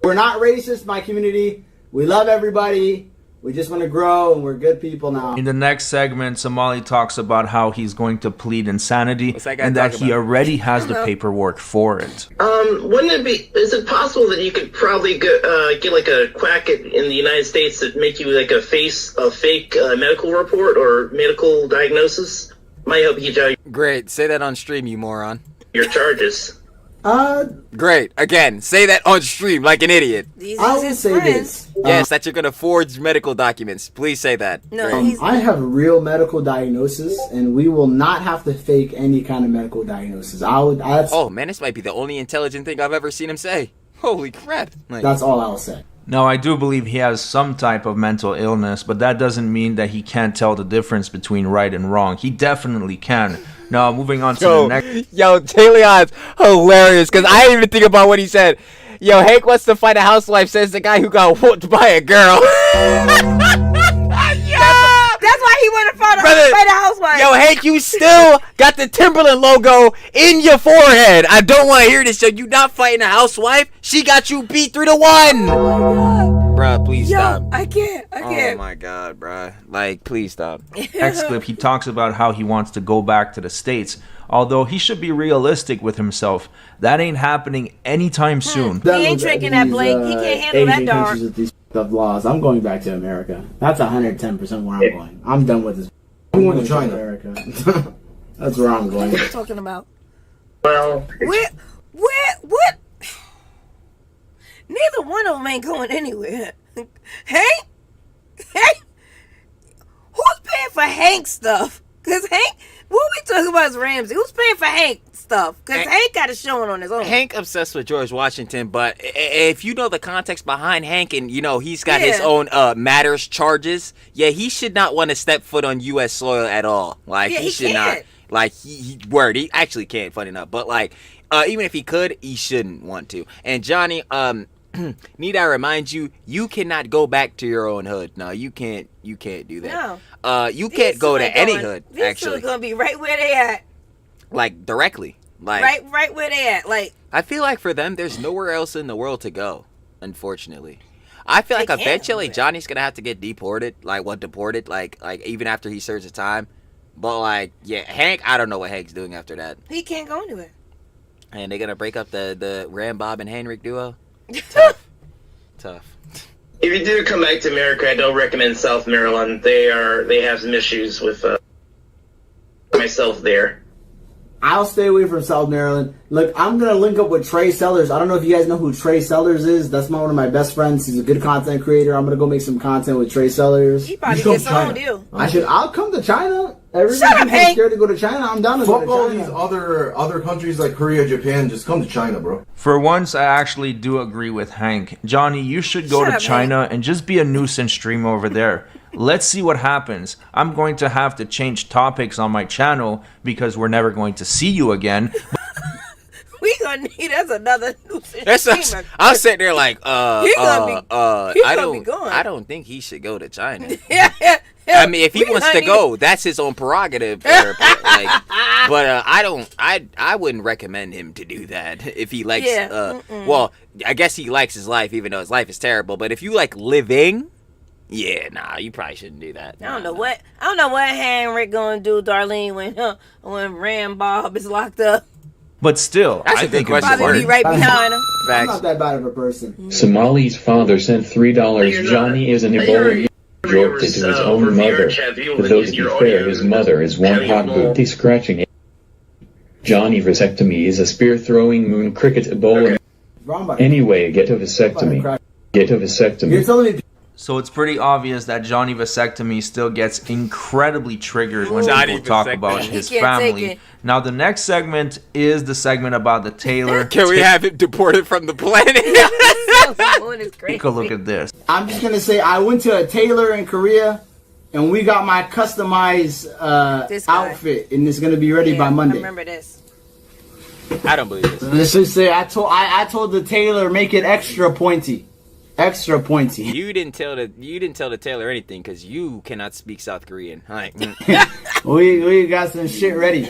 We're not racist, my community. We love everybody. We just want to grow, and we're good people now.
In the next segment, Somali talks about how he's going to plead insanity
that guy
and that
talking
he
about?
already has the paperwork for it.
Wouldn't it be? Is it possible that you could probably get like a quack in the United States that make you like a fake medical report or medical diagnosis? Might help you out
great. Say that on stream, you moron.
your charges.
Great. Again, say that on stream like an idiot.
These
I
is
will
his
say
friends.
this.
Yes, that you're going to forge medical documents. Please say that.
No,
Great.
he's
I have real medical diagnosis, and we will not have to fake any kind of medical diagnosis.
Oh, man, this might be the only intelligent thing I've ever seen him say. Holy crap. Like,
That's all I'll say.
Now, I do believe he has some type of mental illness, but that doesn't mean that he can't tell the difference between right and wrong. He definitely can. Now, moving on to the next...
Yo, Talion's hilarious, because I didn't even think about what he said. Yo, Hank wants to fight a housewife, says the guy who got whooped by a girl.
That's why he want to fight a housewife.
Yo, Hank, you still got the Timberland logo in your forehead. I don't want to hear this. Yo, you not fighting a housewife? She got you beat 3-1.
Oh my God.
Bruh, please
Yo,
stop.
I can't.
Oh my God, bruh. Like, please stop.
next clip, he talks about how he wants to go back to the States. Although he should be realistic with himself. That ain't happening anytime soon.
He ain't drinking that Blake. He can't handle that dark.
countries with these f***ed laws. I'm going back to America. That's 110% where I'm going. I'm done with this. I'm going to China. America. That's where I'm going.
What are you talking about?
Well,
What? Neither one of them ain't going anywhere. Hank? Who's paying for Hank stuff? Because Hank, what we talking about is Ramsey. Who's paying for Hank stuff? Because Hank got a showing on his own.
Hank obsessed with George Washington, but if you know the context behind Hank and, you know, he's got his own matters charges, yeah, he should not want to step foot on U.S. soil at all. Like,
Yeah,
he
he
should not.
can't.
Like, he actually can't, funny enough. But, like, Even if he could, he shouldn't want to. And Johnny, need I remind you, you cannot go back to your own hood. No, you can't do that.
No.
You can't go to any hood,
these
actually.
These gonna be right where they at.
Like, directly. Like,
right where they at. Like,
I feel like for them, there's nowhere else in the world to go, unfortunately. I feel like eventually Johnny's gonna have to get deported, like even after he serves his time. But like, yeah, Hank, I don't know what Hank's doing after that.
he can't go anywhere.
And they're gonna break up the Ram Bob and Henrik duo. Tough.
If you do come back to America, I don't recommend South Maryland. They have some issues with myself there.
I'll stay away from South Maryland. Look, I'm going to link up with Trey Sellers. I don't know if you guys know who Trey Sellers is. That's one of my best friends. He's a good content creator. I'm going to go make some content with Trey Sellers.
He probably gets on you.
I'll come to China. Everybody's scared to go to China. I'm down to go to China.
Fuck all these other countries like Korea, Japan. Just come to China, bro.
For once, I actually do agree with Hank. Johnny, you should go to China and just be a nuisance streamer over there. Let's see what happens. I'm going to have to change topics on my channel because we're never going to see you again.
We gonna need us another nuisance streamer.
I'm sitting there like, I
I
don't think he should go to China.
yeah.
I mean, if he wants to go, that's his own prerogative. But I wouldn't recommend him to do that if he likes. Well, I guess he likes his life, even though his life is terrible. But if you like living, yeah, nah, you probably shouldn't do that.
I don't know what Henrik gonna do, Darlene, when Ram Bob is locked up.
But still,
I think it's
probably be right behind him.
I'm not that bad of a person.
Somali's father sent $3. Johnny is an Ebola joked it to his own mother. But though to be fair, his mother is one hot booty scratching. Johnny vasectomy is a spear-throwing moon cricket Ebola. Anyway, get a vasectomy. Get a vasectomy.
You're telling me.
So it's pretty obvious that Johnny Vasectomy still gets incredibly triggered when people talk about his family. Now the next segment is the segment about the tailor.
Can we have him deported from the planet?
Take a look at this.
I'm just going to say I went to a tailor in Korea and we got my customized outfit and it's going to be ready by Monday.
I remember this.
I don't believe this.
Let's just say I told the tailor make it extra pointy. Extra pointy.
You didn't tell the tailor anything because you cannot speak South Korean. Like,
we got some shit ready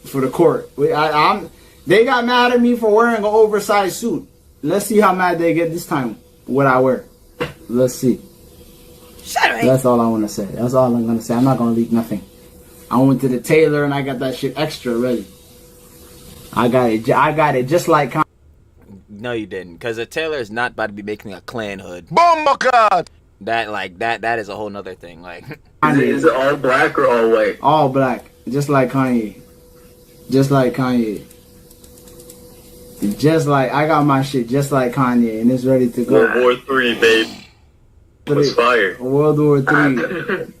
for the court. They got mad at me for wearing an oversized suit. Let's see how mad they get this time. What I wear. Let's see.
Shut up.
That's all I want to say. That's all I'm gonna say. I'm not gonna leak nothing. I went to the tailor and I got that shit extra ready. I got it just like.
No, you didn't, because a tailor is not about to be making a clan hood.
Bombacard!
That is a whole nother thing. Like,
is it all black or all white?
All black, just like Kanye. Just like Kanye. Just like I got my shit, just like Kanye, and it's ready to go.
World War III, babe. What's fire?
World War III.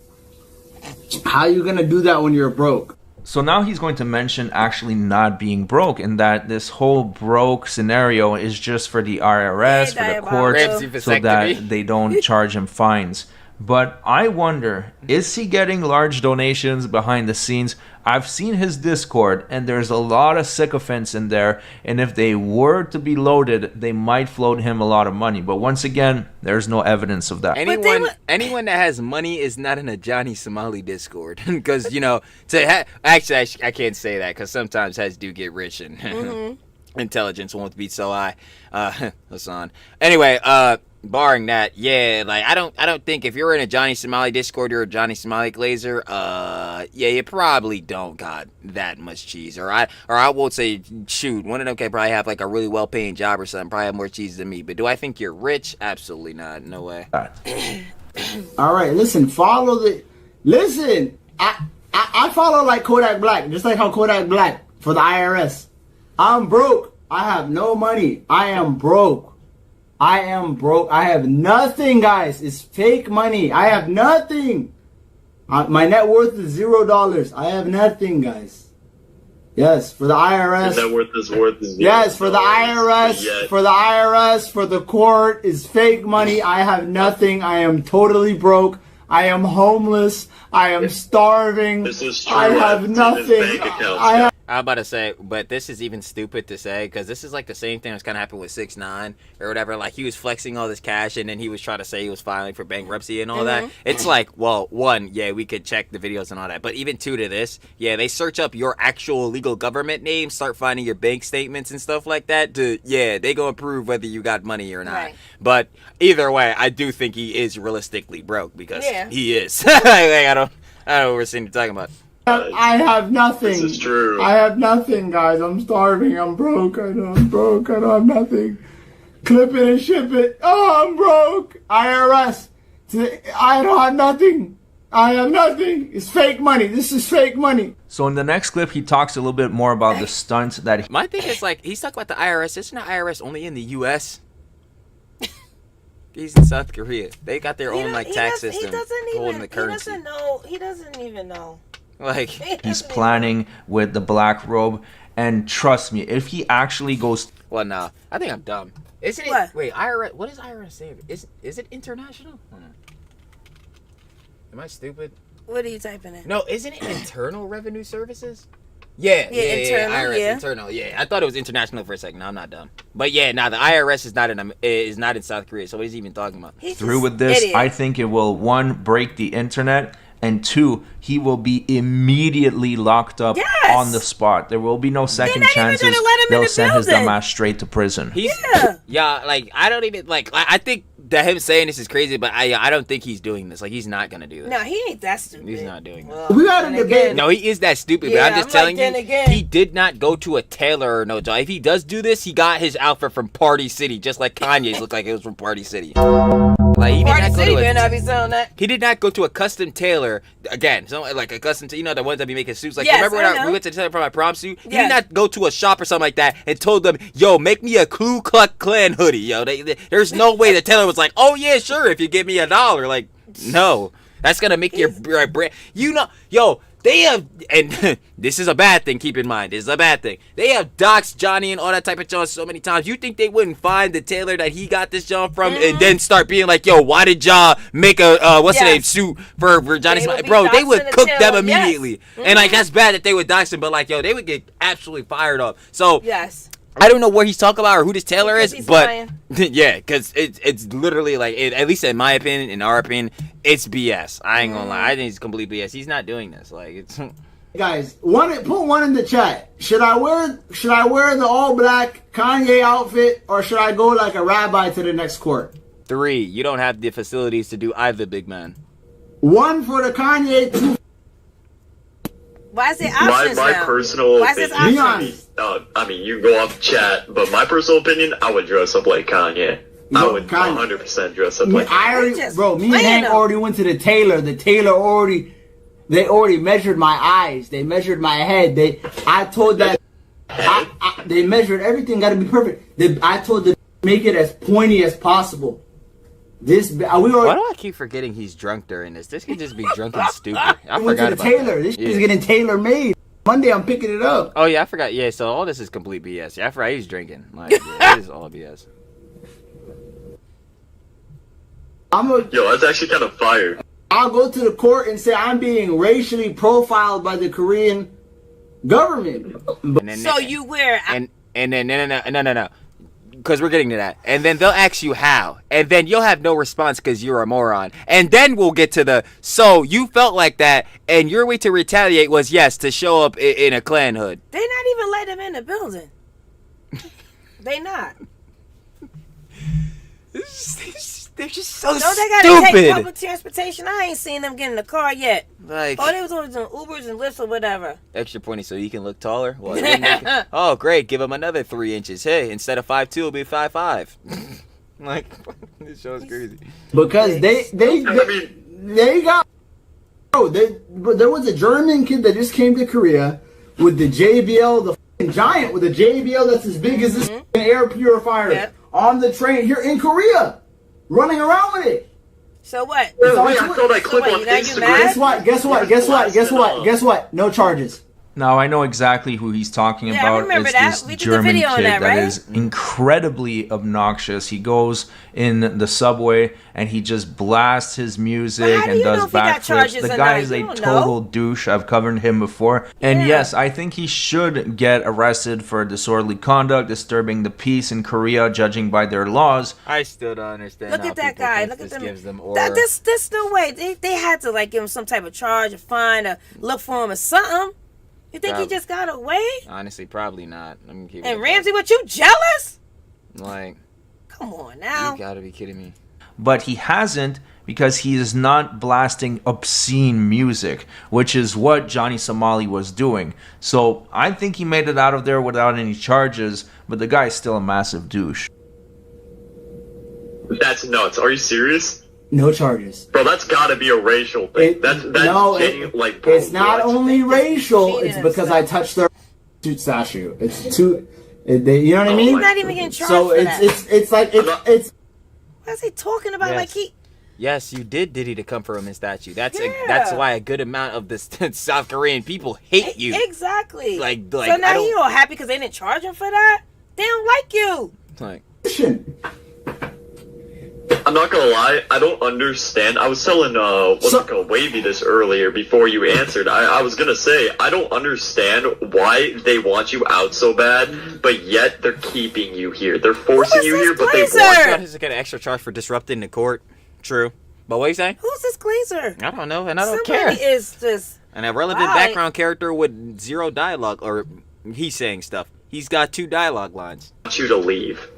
How you gonna do that when you're broke?
So now he's going to mention actually not being broke, and that this whole broke scenario is just for the IRS, for the courts, so that they don't charge him fines. But I wonder, is he getting large donations behind the scenes? I've seen his Discord, and there's a lot of sycophants in there, and if they were to be loaded, they might float him a lot of money. But once again, there's no evidence of that.
Anyone that has money is not in a Johnny Somali Discord, because actually I can't say that because sometimes heads do get rich and intelligence won't be so high. Hassan. Anyway, barring that, yeah, like I don't think if you're in a Johnny Somali Discord, you're a Johnny Somali Glazer. Yeah, you probably don't got that much cheese, or I won't say shoot. One of them can probably have like a really well-paying job or something, probably have more cheese than me. But do I think you're rich? Absolutely not. No way.
All right, listen. Listen. I follow like Kodak Black, just like how Kodak Black for the IRS. I'm broke. I have no money. I am broke. I have nothing, guys. It's fake money. I have nothing. My net worth is $0. I have nothing, guys. Yes, for the IRS.
Your net worth is worth $0.
Yes, for the IRS. For the IRS, for the court is fake money. I have nothing. I am totally broke. I am homeless. I am starving.
This is true.
I have nothing.
I'm about to say, but this is even stupid to say because this is like the same thing that's kind of happened with 6ix9ine or whatever. Like he was flexing all this cash and then he was trying to say he was filing for bankruptcy and all that. It's like, well, one, yeah, we could check the videos and all that, but even two to this, yeah, they search up your actual legal government name, start finding your bank statements and stuff like that. They go and prove whether you got money or not. Right. But either way, I do think he is realistically broke because he is. I don't know what we're seeing you talking about.
I have nothing.
This is true.
I have nothing, guys. I'm starving. I'm broke. I know I'm broke. I don't have nothing. Clip it and ship it. Oh, I'm broke. IRS. I don't have nothing. I have nothing. It's fake money. This is fake money.
So in the next clip, he talks a little bit more about the stunts that
My thing is like, he's talking about the IRS. Isn't the IRS only in the U.S.? He's in South Korea. They got their own like tax system. Holding the currency.
He doesn't even know.
Like he's planning with the black robe, and trust me, if he actually goes.
Well, nah, I think I'm dumb. Isn't it? Wait, IRS. What does IRS say? Is it international? Am I stupid?
What are you typing in?
No, isn't it Internal Revenue Services? Yeah, IRS, internal. Yeah, I thought it was international for a second. No, I'm not dumb. But yeah, the IRS is not in South Korea. So what is he even talking about?
Through with this, I think it will, one, break the internet, and two, he will be immediately locked up on the spot. There will be no second chances. They'll send his dumb ass straight to prison.
Like I don't even like. I think that him saying this is crazy, but I don't think he's doing this. Like he's not gonna do this.
No, he ain't that stupid.
He's not doing this.
We got a debate.
No, he is that stupid. But I'm just telling you, he did not go to a tailor or no job. If he does do this, he got his outfit from Party City, just like Kanye's looked like it was from Party City. Like he he did not go to a custom tailor again. So like a custom, the ones that be making suits. Like remember when we went to the tailor for my prom suit? He did not go to a shop or something like that and told them, "Yo, make me a Ku Klux Klan hoodie." Yo, there's no way the tailor was like, "Oh yeah, sure, if you give me $1." Like, no, that's gonna make your brand. Yo. They have, and this is a bad thing, keep in mind, this is a bad thing. They have doxed Johnny and all that type of John so many times. You think they wouldn't find the tailor that he got this John from and then start being like, yo, why did y'all make a, what's the name, suit for Johnny Smiley? Bro, they would cook them immediately. And like, that's bad that they would dox him, but like, yo, they would get absolutely fired up. So, I don't know what he's talking about or who this tailor is, but yeah, because it's literally like, at least in my opinion, in our opinion, it's BS. I ain't gonna lie. I think it's complete BS. He's not doing this. Like it's.
Guys, put one in the chat. Should I wear the all black Kanye outfit or should I go like a rabbi to the next court?
3. You don't have the facilities to do either, big man.
1 for the Kanye. 2.
Why is it options
my
now?
personal
Why is this options?
I mean, you go off chat, but my personal opinion, I would dress up like Kanye. I would 100% dress up like Kanye.
Me and Hank already went to the tailor. The tailor they already measured my eyes. They measured my head. I told that they measured everything. Got to be perfect. I told them make it as pointy as possible. Why do
I keep forgetting he's drunk during this? This could just be drunk and stupid. I forgot about
tailor. This is getting tailor made. Monday I'm picking it up.
Oh yeah, I forgot. Yeah, so all this is complete BS. Yeah, I forgot he's drinking. Like, yeah, this is all BS.
Yo, that's actually kind of fire.
I'll go to the court and say I'm being racially profiled by the Korean government.
So you wear
and then no. Because we're getting to that. And then they'll ask you how. And then you'll have no response because you're a moron. And then we'll get to so you felt like that, and your way to retaliate was, yes, to show up in a Klan hood.
They not even let him in the building. They not.
They're just so
they
stupid.
gotta take public transportation. I ain't seen them get in the car yet.
Like,
they was always doing Ubers and Lyfts or whatever.
Extra pointy so you can look taller. Well, oh, great! Give him another 3 inches. Hey, instead of 5'2", it'll be 5'5". Like, this show is crazy.
Because they got. Bro, there was a German kid that just came to Korea with the JBL, the fucking giant with a JBL that's as big as this air purifier on the train here in Korea. Running around with it.
So what?
I saw that clip on Instagram.
Guess what? No charges.
Now I know exactly who he's talking about.
I remember
it's
that.
this
We did the
German
video on
kid
that, right?
is incredibly obnoxious. He goes in the subway and he just blasts his music and does backflips. The guy is a total douche. I've covered him before. And yes, I think he should get arrested for disorderly conduct, disturbing the peace in Korea, judging by their laws.
I still don't understand.
Look at that guy. Look at them.
Gives them
This no way. They had to like give him some type of charge, or fine, or look for him or something. You think he just got away?
Honestly, probably not.
And Ramsey, what, you jealous?
Like,
come on now.
You gotta be kidding me.
But he hasn't, because he is not blasting obscene music, which is what Johnny Somali was doing. So I think he made it out of there without any charges, but the guy's still a massive douche.
That's nuts. Are you serious?
No charges.
Bro, that's gotta be a racial thing. That's
no,
genuine, like,
it's not only racial, it's because I touched their statue. It's too, you know what I mean?
He's not even getting charged
so
for
it's
that.
it's
What is he talking about?
Yes.
Like he...
Yes, you did Diddy to come from his statue. That's why a good amount of the South Korean people hate you.
Exactly.
Like
so now you all happy because they didn't charge him for that? They don't like you.
Like,
I'm not gonna lie, I don't understand. I was telling Wavy this earlier before you answered. I was gonna say, I don't understand why they want you out so bad, but yet they're keeping you here. They're forcing you here, but they want
you to get an extra charge for disrupting the court. True. But what are you saying?
Who's this Glazer?
I don't know, and I don't
Somebody
care.
is just...
An irrelevant background character with zero dialogue, or he's saying stuff. He's got 2 dialogue lines.
I want you to leave.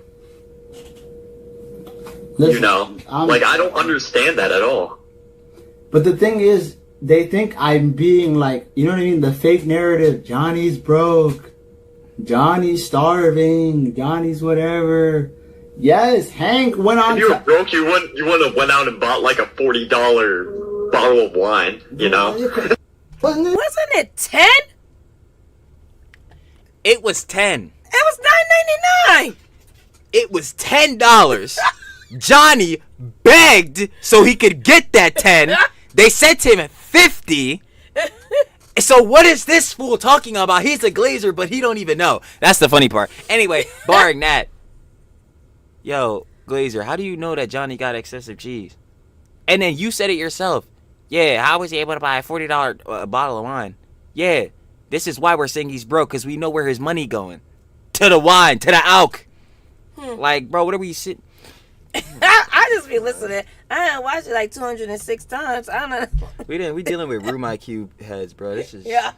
Listen,
you know, I don't understand that at all.
But the thing is, they think I'm being like, you know what I mean? The fake narrative. Johnny's broke. Johnny's starving. Johnny's whatever. Yes, Hank went on.
If you were broke, you wouldn't have went out and bought like a $40 bottle of wine. You know?
Wasn't it 10?
It was 10.
It was $9.99.
It was $10. Johnny begged so he could get that 10. They sent him 50. So what is this fool talking about? He's a Glazer, but he don't even know. That's the funny part. Anyway, barring that. Yo, Glazer, how do you know that Johnny got excessive cheese? And then you said it yourself. Yeah, how was he able to buy a $40 bottle of wine? Yeah, this is why we're saying he's broke, because we know where his money going. To the wine, to the alk. Like, bro, what are we sitting...
I just be listening. I done watched it like 206 times. I don't know.
We dealing with room IQ heads, bro. This is...
Yeah.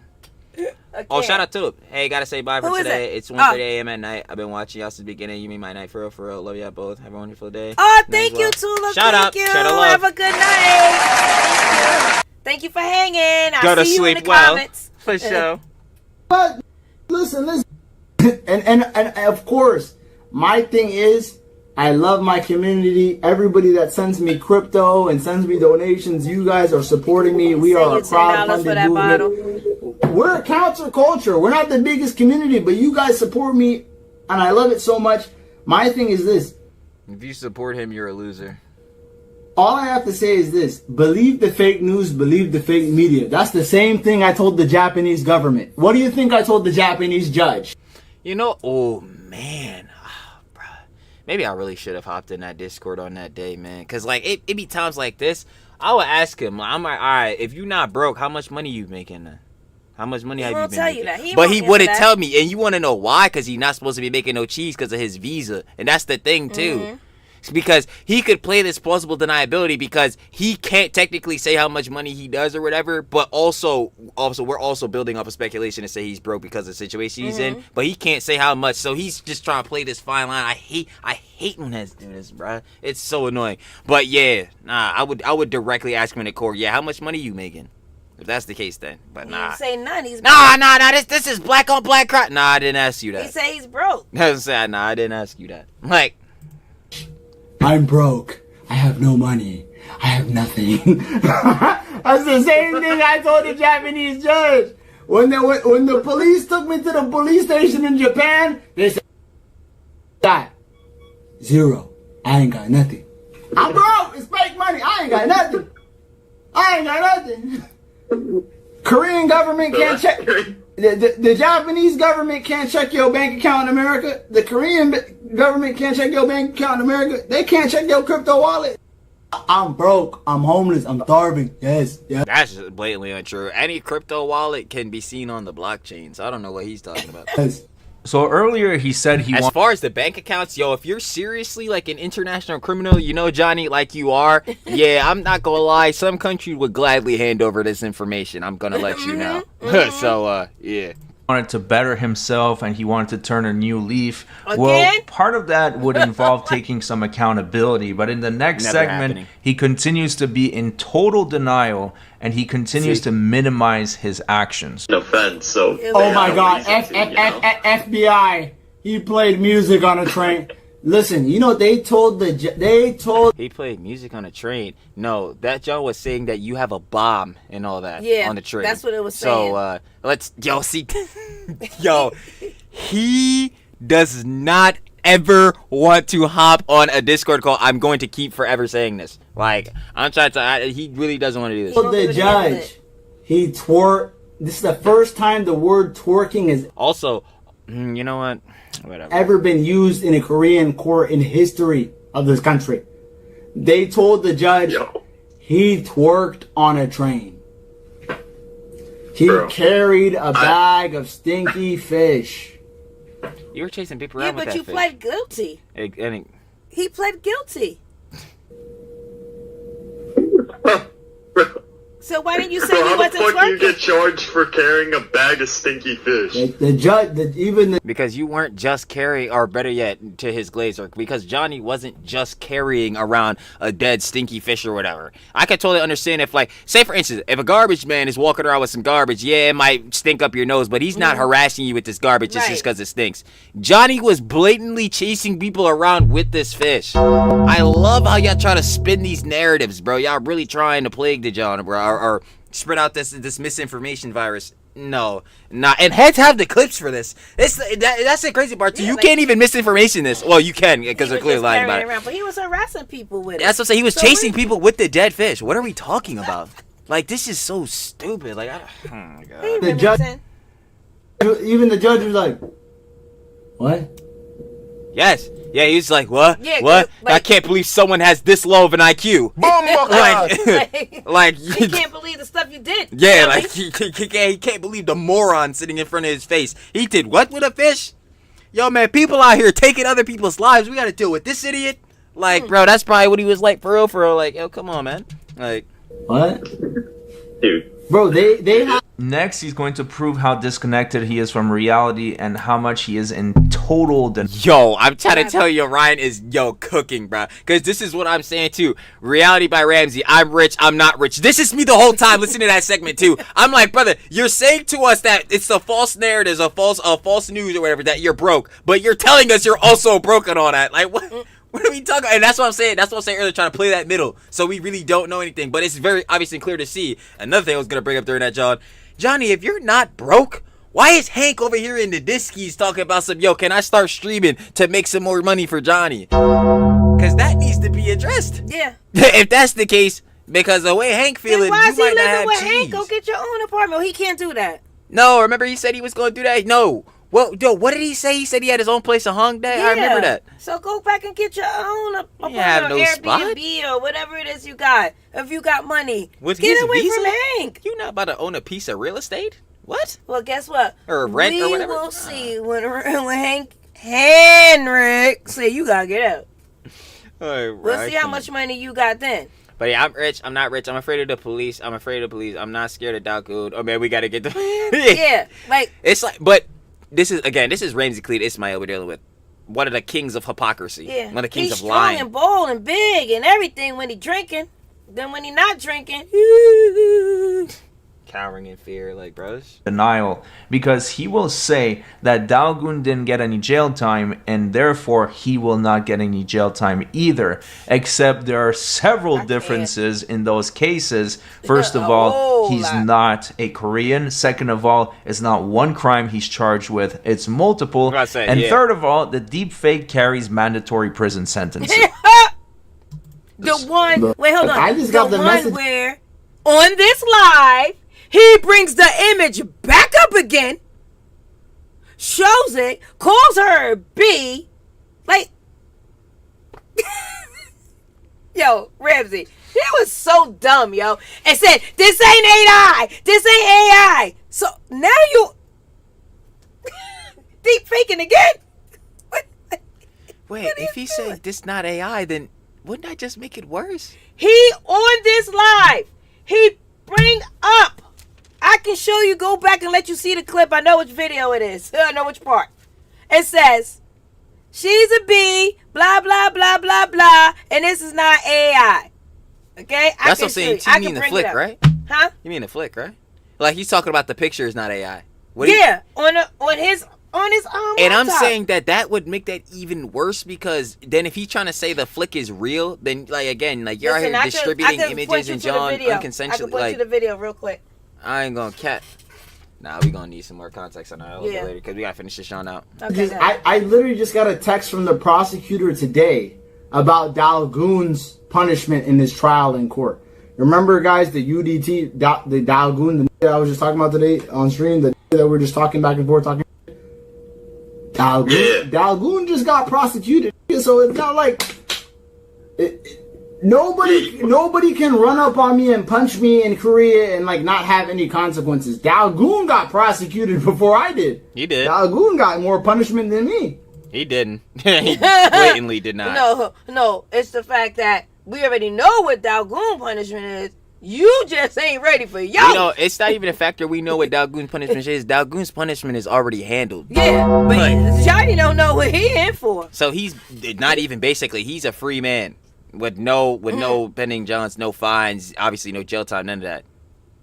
Oh, shout out to him. Hey, gotta say bye for today. It's 1:30 a.m. at night. I've been watching y'all since the beginning. You mean my night, for real. Love y'all both. Have a wonderful day.
Oh, thank you, Tula.
Shout out.
Thank you.
Shout out.
Have a good night. Thank you for hanging. I'll see you in the comments.
For sure.
But listen. And of course, my thing is, I love my community. Everybody that sends me crypto and sends me donations, you guys are supporting me. We are a crowdfunding movement. We're a counterculture. We're not the biggest community, but you guys support me, and I love it so much. My thing is this.
If you support him, you're a loser.
All I have to say is this. Believe the fake news, believe the fake media. That's the same thing I told the Japanese government. What do you think I told the Japanese judge?
You know, oh, man. Maybe I really should have hopped in that Discord on that day, man. Because, like, it be times like this, I would ask him, I'm like, all right, if you're not broke, how much money you making then? How much money have you been making? But he wouldn't tell me. And you want to know why? Because he's not supposed to be making no cheese because of his visa. And that's the thing, too. Mm-hmm. It's because he could play this plausible deniability because he can't technically say how much money he does or whatever. But also we're also building up a speculation to say he's broke because of the situation he's in. But he can't say how much. So he's just trying to play this fine line. I hate when has do this, bro. It's so annoying. But yeah, nah, I would directly ask him in the court. Yeah, how much money you making? If that's the case, then. But nah.
He say none. He's
nah. This is black on black crime. Nah, I didn't ask you that.
He say he's broke.
Nah, I didn't ask you that. Like,
I'm broke. I have no money. I have nothing. That's the same thing I told the Japanese judge. When the police took me to the police station in Japan, they said, "That zero. I ain't got nothing. I'm broke. It's fake money. I ain't got nothing. Korean government can't check. The Japanese government can't check your bank account in America. The Korean government can't check your bank account in America. They can't check your crypto wallet. I'm broke. I'm homeless. I'm starving. Yes.
That's just blatantly untrue. Any crypto wallet can be seen on the blockchain. So I don't know what he's talking about.
Yes.
So earlier he said
as far as the bank accounts, yo, if you're seriously like an international criminal, you know, Johnny, like you are, yeah, I'm not gonna lie, some country would gladly hand over this information. I'm gonna let you know. So, yeah.
Wanted to better himself and he wanted to turn a new leaf.
Again?
Well, part of that would involve taking some accountability, but in the next segment he continues to be in total denial and he continues to minimize his actions.
No offense, so
oh my God, FBI. He played music on a train. Listen, you know they told
he played music on a train. No, that Joe was saying that you have a bomb and all that on the train.
That's what it was saying.
So yo, he does not ever want to hop on a Discord call. I'm going to keep forever saying this. Like, I'm trying to. He really doesn't want to do this.
The judge, he twerk. This is the first time the word twerking is
also. You know what? Whatever.
Ever been used in a Korean court in history of this country. They told the judge he twerked on a train. He carried a bag of stinky fish.
You were chasing people around with that fish.
Yeah, but you pled guilty. He pled guilty. So why didn't you say he wasn't twerking?
How the fuck do you get charged for carrying a bag of stinky fish?
The judge,
because you weren't just carrying, or better yet, to his glazer, because Johnny wasn't just carrying around a dead stinky fish or whatever. I could totally understand if, like, say for instance, if a garbage man is walking around with some garbage, yeah, it might stink up your nose, but he's not harassing you with this garbage just because it stinks. Johnny was blatantly chasing people around with this fish. I love how y'all try to spin these narratives, bro. Y'all really trying to plague the John, bro. Or spread out this misinformation virus. No, not. And heads have the clips for this. That's the crazy part too. You can't even misinformation this. Well, you can because they're clearly lying about it.
But he was harassing people with it.
That's what I'm saying. He was chasing people with the dead fish. What are we talking about? Like, this is so stupid. Like, oh my God.
The judge, even the judge was like, "What?"
Yes. Yeah, he's like, what?
Yeah,
what?
like,
I can't believe someone has this low of an IQ. Like,
he can't believe the stuff you did.
Yeah, like he can't believe the moron sitting in front of his face. He did what with a fish? Yo, man, people out here taking other people's lives. We got to deal with this idiot. Like, bro, that's probably what he was like for real. Like, yo, come on, man. Like,
what?
Dude.
Bro, they have.
Next, he's going to prove how disconnected he is from reality and how much he is in total
Yo, I'm trying to tell you, Ryan is, cooking, bro. Because this is what I'm saying, too. Reality by Ramsey. I'm rich. I'm not rich. This is me the whole time listening to that segment, too. I'm like, brother, you're saying to us that it's a false narrative, a false news or whatever, that you're broke. But you're telling us you're also broke and all that. Like, what? What are we talking about? And that's what I'm saying. That's what I'm saying earlier, trying to play that middle. So we really don't know anything. But it's very obvious and clear to see. Another thing I was going to bring up during that, John. Johnny, if you're not broke, why is Hank over here in the Diskies talking about some, can I start streaming to make some more money for Johnny? Because that needs to be addressed.
Yeah.
If that's the case, because the way Hank feeling,
why
you
is he
might not
living
have
with
cheese.
Hank? Go get your own apartment. He can't do that.
No, remember he said he was going to do that? No. Well, what did he say? He said he had his own place in Hong Day?
Yeah.
I remember that.
So go back and get your own apartment
have no
Airbnb or whatever it is you got. If you got money.
With
get
his
away
visa?
from Hank.
You not about to own a piece of real estate? What?
Well, guess what?
Or rent or whatever?
We will see when Henrik say you got to get out. We'll see how much money you got then.
But yeah, I'm rich. I'm not rich. I'm afraid of the police. I'm I'm not scared of Dalgood. Oh man, we gotta get the.
Yeah, like
it's like, but this is Ramsey Cleat Ismail we're dealing with. One of the kings of hypocrisy.
Yeah,
one of the kings
he's
of lying.
He's strong and bold and big and everything when he drinking. Then when he not drinking,
cowering in fear, like, bros.
Denial, because he will say that Dalgun didn't get any jail time and therefore he will not get any jail time either, except there are several differences in those cases. First of all, he's not a Korean. Second of all, it's not one crime he's charged with, it's multiple. And third of all, the deep fake carries mandatory prison sentences.
Wait, hold on.
I just got the message
where on this live he brings the image back up again shows it, calls her a B, like, yo, Ramsey, he was so dumb, yo, and said, this ain't AI, this ain't AI. So now you deep faking again?
Wait, if he said this not AI, then wouldn't I just make it worse?
He on this live, he bring up, I can show you, go back and let you see the clip. I know which video it is. I know which part. It says, she's a B, blah, blah, blah, blah, blah, and this is not AI. Okay?
That's what I'm saying. You mean the flick, right?
Huh?
You mean the flick, right? Like, he's talking about the picture is not AI.
Yeah, on his
and I'm
laptop.
saying that would make that even worse, because then if he's trying to say the flick is real, then, like, again, like, you're out here distributing images and John unconsensually.
I can point you the video real quick.
I ain't gonna cat. Nah, we gonna need some more context on that a little bit later, because we gotta finish this Sean out.
Okay, I literally just got a text from the prosecutor today about Dalgoon's punishment in his trial in court. Remember, guys, the UDT, the Dalgoon, the that I was just talking about today on stream, the that we were just talking back and forth talking. Dalgoon just got prosecuted, so it's not like nobody can run up on me and punch me in Korea and like not have any consequences. Dalgoon got prosecuted before I did.
He did.
Dalgoon got more punishment than me.
He didn't. He blatantly did not.
No, it's the fact that we already know what Dalgoon punishment is. You just ain't ready for yo.
You know, it's not even a factor we know what Dalgoon's punishment is. Dalgoon's punishment is already handled.
Yeah, but Johnny don't know what he in for.
So he's not even basically, he's a free man with no pending Johns, no fines, obviously no jail time, none of that.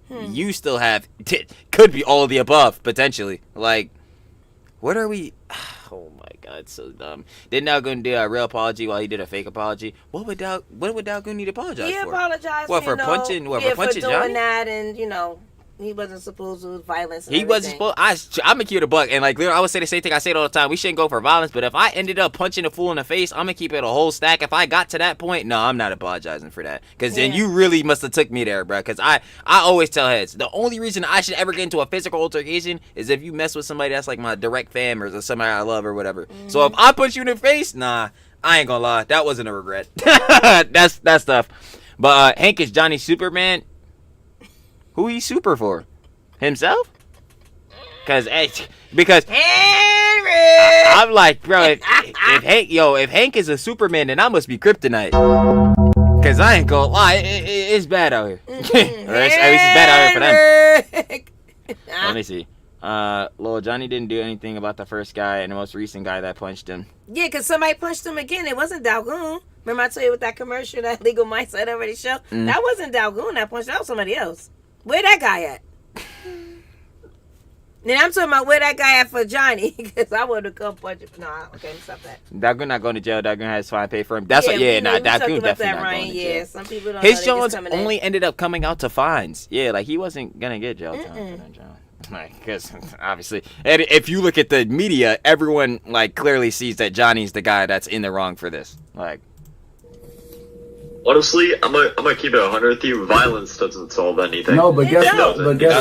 You still have, could be all of the above, potentially. Like, what are we? Oh my God, it's so dumb. Did Dalgoon do a real apology while he did a fake apology? What would Dalgoon need to apologize for?
He apologized
for punching? What, for punching
doing
Johnny?
That, and he wasn't supposed to violence. And
he wasn't supposed. I'm gonna keep it a buck, and like literally, I would say the same thing I say it all the time. We shouldn't go for violence, but if I ended up punching a fool in the face, I'm gonna keep it a whole stack. If I got to that point, no, I'm not apologizing for that, because then you really must have took me there, bro. Because I always tell heads, the only reason I should ever get into a physical altercation is if you mess with somebody that's like my direct fam or somebody I love or whatever. So if I punch you in the face, nah, I ain't gonna lie, that wasn't a regret. that's tough. But Hank is Johnny Superman. Who he super for? Himself? Because
Henry!
I'm like, bro, if Hank is a Superman, then I must be kryptonite. Because I ain't gonna lie, it's bad out here. Or at least it's bad out here for them. Let me see. Lil Johnny didn't do anything about the first guy and the most recent guy that punched him.
Yeah, because somebody punched him again. It wasn't Dalgoon. Remember I told you with that commercial that Legal Mindset already showed? That wasn't Dalgoon that punched. That was somebody else. Where that guy at? Then I'm talking about where that guy at for Johnny, because I would have come punch him. No, okay, stop that.
Dalgoon not going to jail. Dalgoon has fine pay for him. That's Dalgoon definitely not going to jail.
Some people don't
His
know
Jones only ended up coming out to fines. Yeah, like he wasn't gonna get jail time. Like, because obviously, and if you look at the media, everyone like clearly sees that Johnny's the guy that's in the wrong for this. Like,
honestly, I'm gonna keep it 100 with you. Violence doesn't solve anything.
No, but guess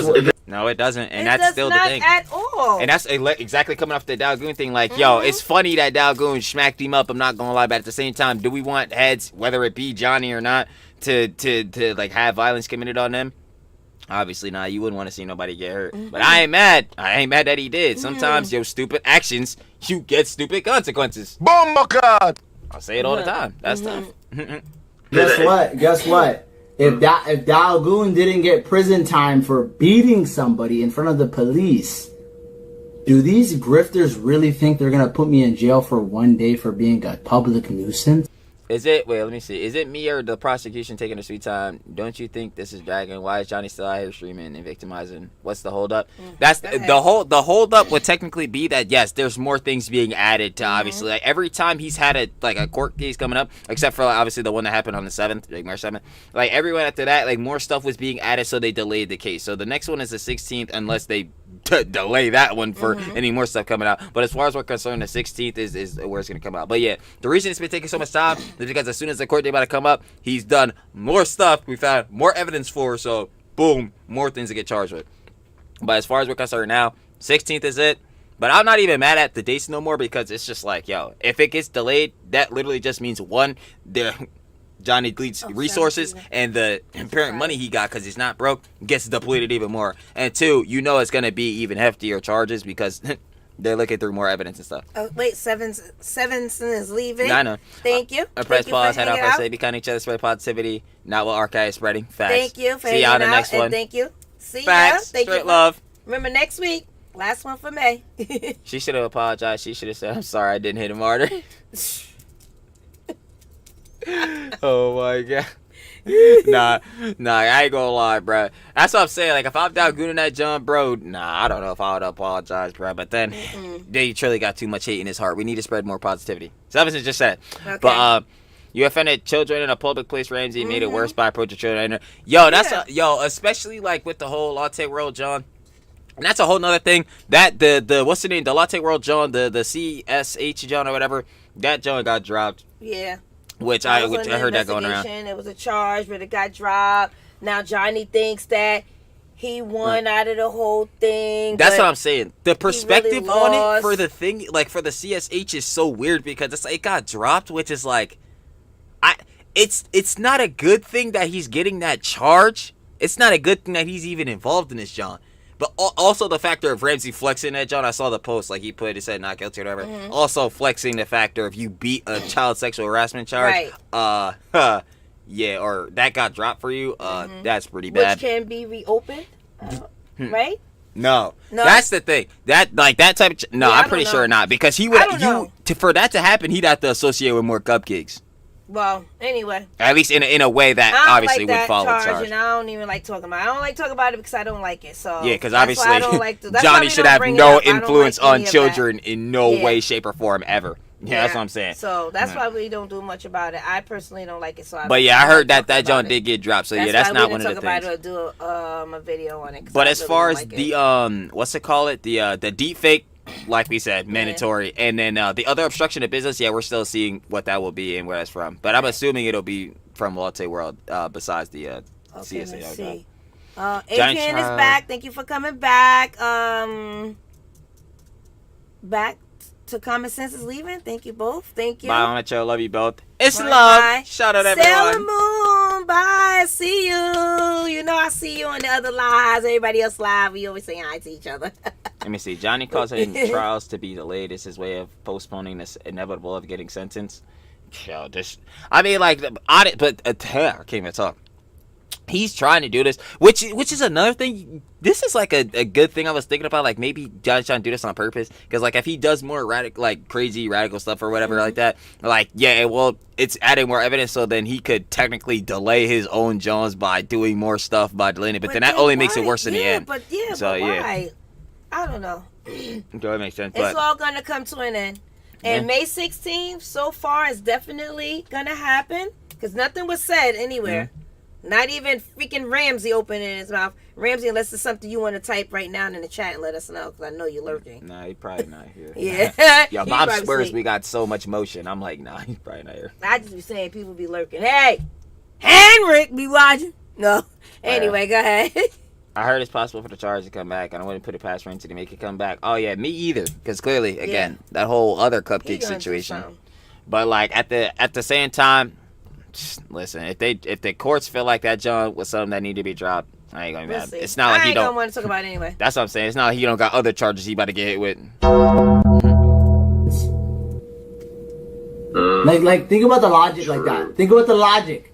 what?
No, it doesn't, and that's still the thing.
At all.
And that's exactly coming off the Dalgoon thing. Like, yo, it's funny that Dalgoon smacked him up. I'm not gonna lie, but at the same time, do we want heads, whether it be Johnny or not, to like have violence committed on them? Obviously not. You wouldn't want to see nobody get hurt. But I ain't mad. I ain't mad that he did. Sometimes your stupid actions, you get stupid consequences.
Bombocad!
I'll say it all the time. That's tough.
Guess what? If Dalgoon didn't get prison time for beating somebody in front of the police, do these grifters really think they're gonna put me in jail for 1 day for being a public nuisance?
Wait, let me see. Is it me or the prosecution taking a sweet time? Don't you think this is dragging? Why is Johnny still out here streaming and victimizing? What's the holdup? That's the holdup would technically be that yes, there's more things being added to obviously like every time he's had a court case coming up, except for obviously the one that happened on the 7th, like March 7th. Like everyone after that, like more stuff was being added, so they delayed the case. So the next one is the 16th, unless they delay that one for any more stuff coming out. But as far as we're concerned, the 16th is where it's going to come out. But yeah, the reason it's been taking so much time is because as soon as the court date about to come up, he's done more stuff. We found more evidence for, so boom, more things to get charged with. But as far as we're concerned now, 16th is it. But I'm not even mad at the dates no more because it's just like, yo, if it gets delayed, that literally just means one, Johnny deletes resources and the apparent money he got because he's not broke gets depleted even more. And two, you know it's going to be even heftier charges because they're looking through more evidence and stuff.
Oh, wait, Sevenson is leaving.
I know.
Thank you.
I press pause, head off, I say, be kind to each other, spread positivity, not what archive is spreading. Facts.
Thank you for
See y'all in the next one.
Thank you. See
Facts.
ya. Thank
Straight
you.
love.
Remember next week, last one for May.
She should have apologized. She should have said, I'm sorry I didn't hit him harder. Oh my god. Nah, I ain't gonna lie, bro. That's what I'm saying. Like, if I'm down gooning that John, bro, I don't know if I would apologize, bro. But then, they truly got too much hate in his heart. We need to spread more positivity. Stevenson just said. Okay. But, you offended children in a public place, Ramsey. Made it worse by approaching children. Yo, that's especially like with the whole Latte World John. And that's a whole nother thing. That the what's the name? The Latte World John, the CSH John or whatever. That John got dropped.
Yeah.
Which I heard that going around.
It was a charge, but it got dropped. Now Johnny thinks that he won out of the whole thing.
That's what I'm saying. The perspective
really
on it for the thing, like for the CSH, is so weird because it's like it got dropped, which is like, it's not a good thing that he's getting that charge. It's not a good thing that he's even involved in this, John. But also the factor of Ramsey flexing that, John. I saw the post, like he put, it said not guilty or whatever. Also flexing the factor if you beat a child sexual harassment charge. Right. Yeah, or that got dropped for you. That's pretty bad.
Which can be reopened, right?
No, that's the thing. That type of I'm pretty sure not because he would for that to happen, he'd have to associate with more cupcakes.
Well, anyway.
At least in a way that obviously would follow charge.
And I don't even like talking about it. I don't like talking about it because I don't like it. So
yeah, because obviously Johnny should have no influence on children in no way, shape, or form ever. Yeah, that's what I'm saying.
So that's why we don't do much about it. I personally don't like it. So
but yeah, I heard that John did get dropped. So yeah, that's not one of the things.
That's why we didn't talk about it or do a video on it.
But as far as the what's it called? The deep fake. Like we said, mandatory. And then the other obstruction of business, we're still seeing what that will be and where that's from. But I'm assuming it'll be from Latte World besides the CSA.
Let's see. Adrian is back. Thank you for coming back. Back to Common Sense is leaving. Thank you both. Thank you.
Bye, Macho. Love you both. It's love. Shout out everyone.
Sailor Moon. Bye. See you. You know I see you on the other lives. Everybody else live. We always say hi to each other.
Let me see. Johnny causing trials to be delayed is his way of postponing this inevitable of getting sentenced. Yo, I mean, like, audit, but I can't even talk. He's trying to do this, which is another thing. This is like a good thing I was thinking about. Like maybe Johnny's trying to do this on purpose because like if he does more crazy radical stuff or whatever like that, like it's adding more evidence. So then he could technically delay his own Jones by doing more stuff by delaying it. But then that only makes it worse in the end.
But why? I don't know.
That makes sense.
It's all gonna come to an end. And May 16th, so far, is definitely gonna happen because nothing was said anywhere. Not even freaking Ramsey opening his mouth. Ramsey, unless it's something you want to type right now in the chat and let us know, because I know you're lurking.
Nah, he probably not here.
Yeah.
Yo, Mom swears we got so much motion. I'm like, nah, he's probably not here.
I just be saying people be lurking. Hey, Henrik be watching. No. Anyway, go ahead.
I heard it's possible for the charge to come back. I don't want to put it past Ramsey to make it come back. Oh, yeah, me either. Because clearly, again, that whole other cupcake situation. But, like, at the same time, listen, if the courts feel like that John was something that need to be dropped, I ain't gonna be mad. It's not like he don't
want to talk about it anyway.
That's what I'm saying. It's not like he don't got other charges he about to get hit with.
Like think about the logic like that. Think about the logic.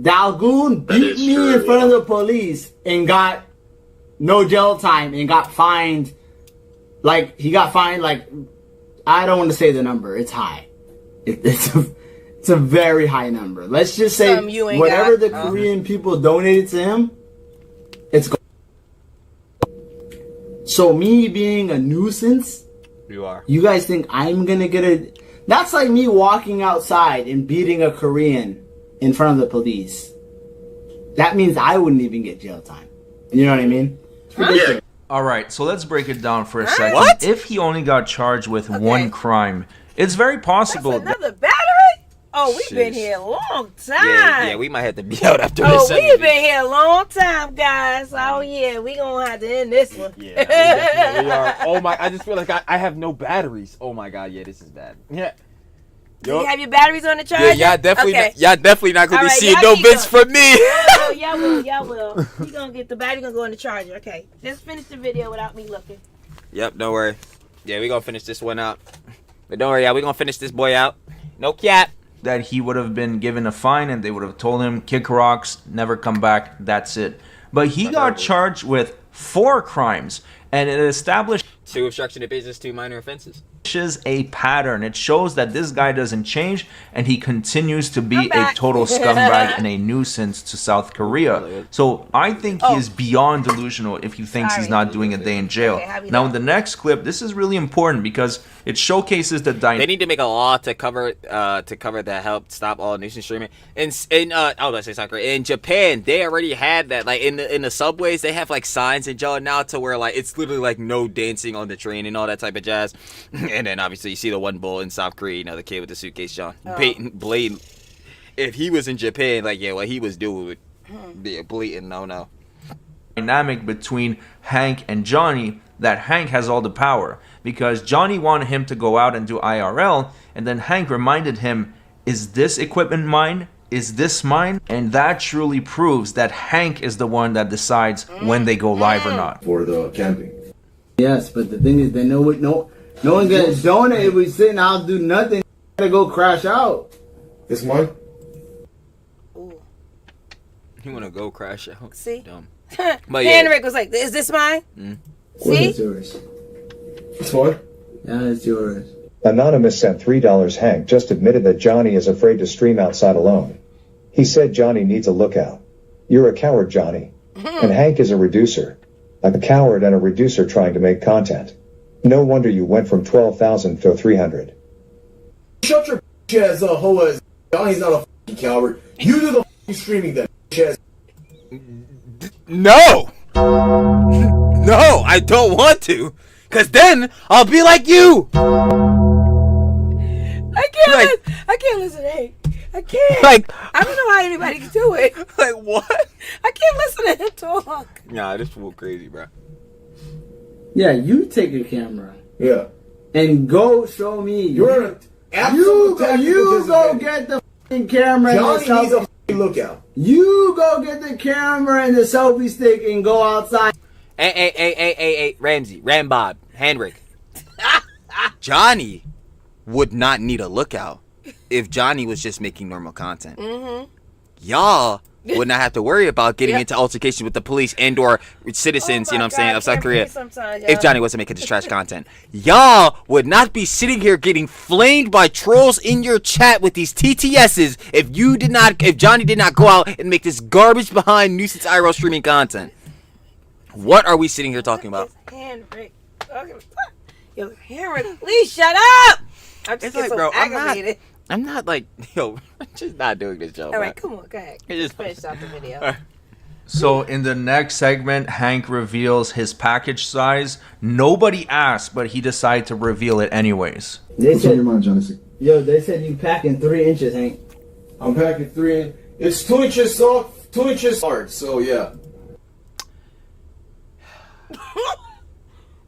Dalgoon beat me in front of the police and got no jail time and got fined. Like he got fined. Like I don't want to say the number. It's high. It's a very high number. Let's just say whatever the Korean people donated to him, it's gone. So me being a nuisance, you guys think I'm gonna get a... That's like me walking outside and beating a Korean in front of the police. That means I wouldn't even get jail time. You know what I mean? It's ridiculous.
All right, so let's break it down for a second.
What?
If he only got charged with one crime, it's very possible.
That's another battery? Oh, we've been here a long time.
Yeah, we might have to be out after this.
Oh, we've been here a long time, guys. Oh, yeah, we gonna have to end this one.
Yeah, we definitely are. Oh, my, I just feel like I have no batteries. Oh, my God, yeah, this is bad. Yeah.
Do you have your batteries on the charger?
Yeah, y'all definitely,
okay.
y'all definitely not gonna be seeing
y'all
no bits from me.
Y'all will. We gonna get the battery gonna go in the charger. Okay, just finish the video without me looking.
Yep, don't worry. Yeah, we gonna finish this one out. But don't worry, we gonna finish this boy out. No cap.
That he would have been given a fine and they would have told him, kick rocks, never come back, that's it. But he got charged with 4 crimes, and it established
2 obstruction of business, 2 minor offenses.
A pattern. It shows that this guy doesn't change and he continues to be a total scumbag and a nuisance to South Korea. So I think he is beyond delusional if he thinks he's not doing a day in jail. Now in the next clip, this is really important because it showcases the
They need to make a law to cover that, help stop all nuisance streaming. South Korea. In Japan, they already had that. Like in the subways, they have like signs and John now to where like it's literally like no dancing on the train and all that type of jazz. And then obviously you see the one bull in South Korea, you know, the kid with the suitcase, John. Blatant. If he was in Japan, like, yeah, what he was doing would be a blatant no.
Dynamic between Hank and Johnny, that Hank has all the power. Because Johnny wanted him to go out and do IRL, and then Hank reminded him, is this equipment mine? Is this mine? And that truly proves that Hank is the one that decides when they go live or not.
For the camping.
Yes, but the thing is, they know what no one's gonna donate if we sit and I'll do nothing. Gotta go crash out.
This mine?
You wanna go crash out?
See?
Dumb.
But Henrik was like, "Is this mine?" See?
It's yours.
It's mine?
Yeah, it's yours.
Anonymous sent $3. Hank just admitted that Johnny is afraid to stream outside alone. He said Johnny needs a lookout. You're a coward, Johnny. And Hank is a reducer. I'm a coward and a reducer trying to make content. No wonder you went from 12,000 to 300.
Shut your ass up, hoe ass. Johnny's not a fucking coward. You do the fucking streaming then, ass.
No! No, I don't want to. Cause then I'll be like you.
I can't listen to Hank. I can't.
Like,
I don't know how anybody can do it.
Like what?
I can't listen to him talk.
Nah, this fool crazy, bro.
Yeah, you take a camera.
Yeah.
And go show me.
You're an absolute
you go get the fucking camera.
Johnny
and
needs a fucking lookout.
You go get the camera and the selfie stick and go outside.
Hey, Ramsey, Rambob, Henrik. Johnny would not need a lookout if Johnny was just making normal content. Y'all would not have to worry about getting into altercations with the police and or citizens, you know what I'm saying, of South Korea if Johnny wasn't making this trash content. Y'all would not be sitting here getting flamed by trolls in your chat with these TTSs if Johnny did not go out and make this garbage behind nuisance IRL streaming content. What are we sitting here talking about?
Henrik. Yo, Henrik, please shut up. I'm just
like,
so
bro,
aggravated.
I'm not like, yo, I'm just not doing this job.
All right, come on, go ahead. Just finish out the video.
So in the next segment, Hank reveals his package size. Nobody asked, but he decided to reveal it anyways.
They
What's on your mind, Johnny?
Yo, they said you packing 3 inches, Hank.
I'm packing 3 inches. It's 2 inches soft, 2 inches hard, so yeah.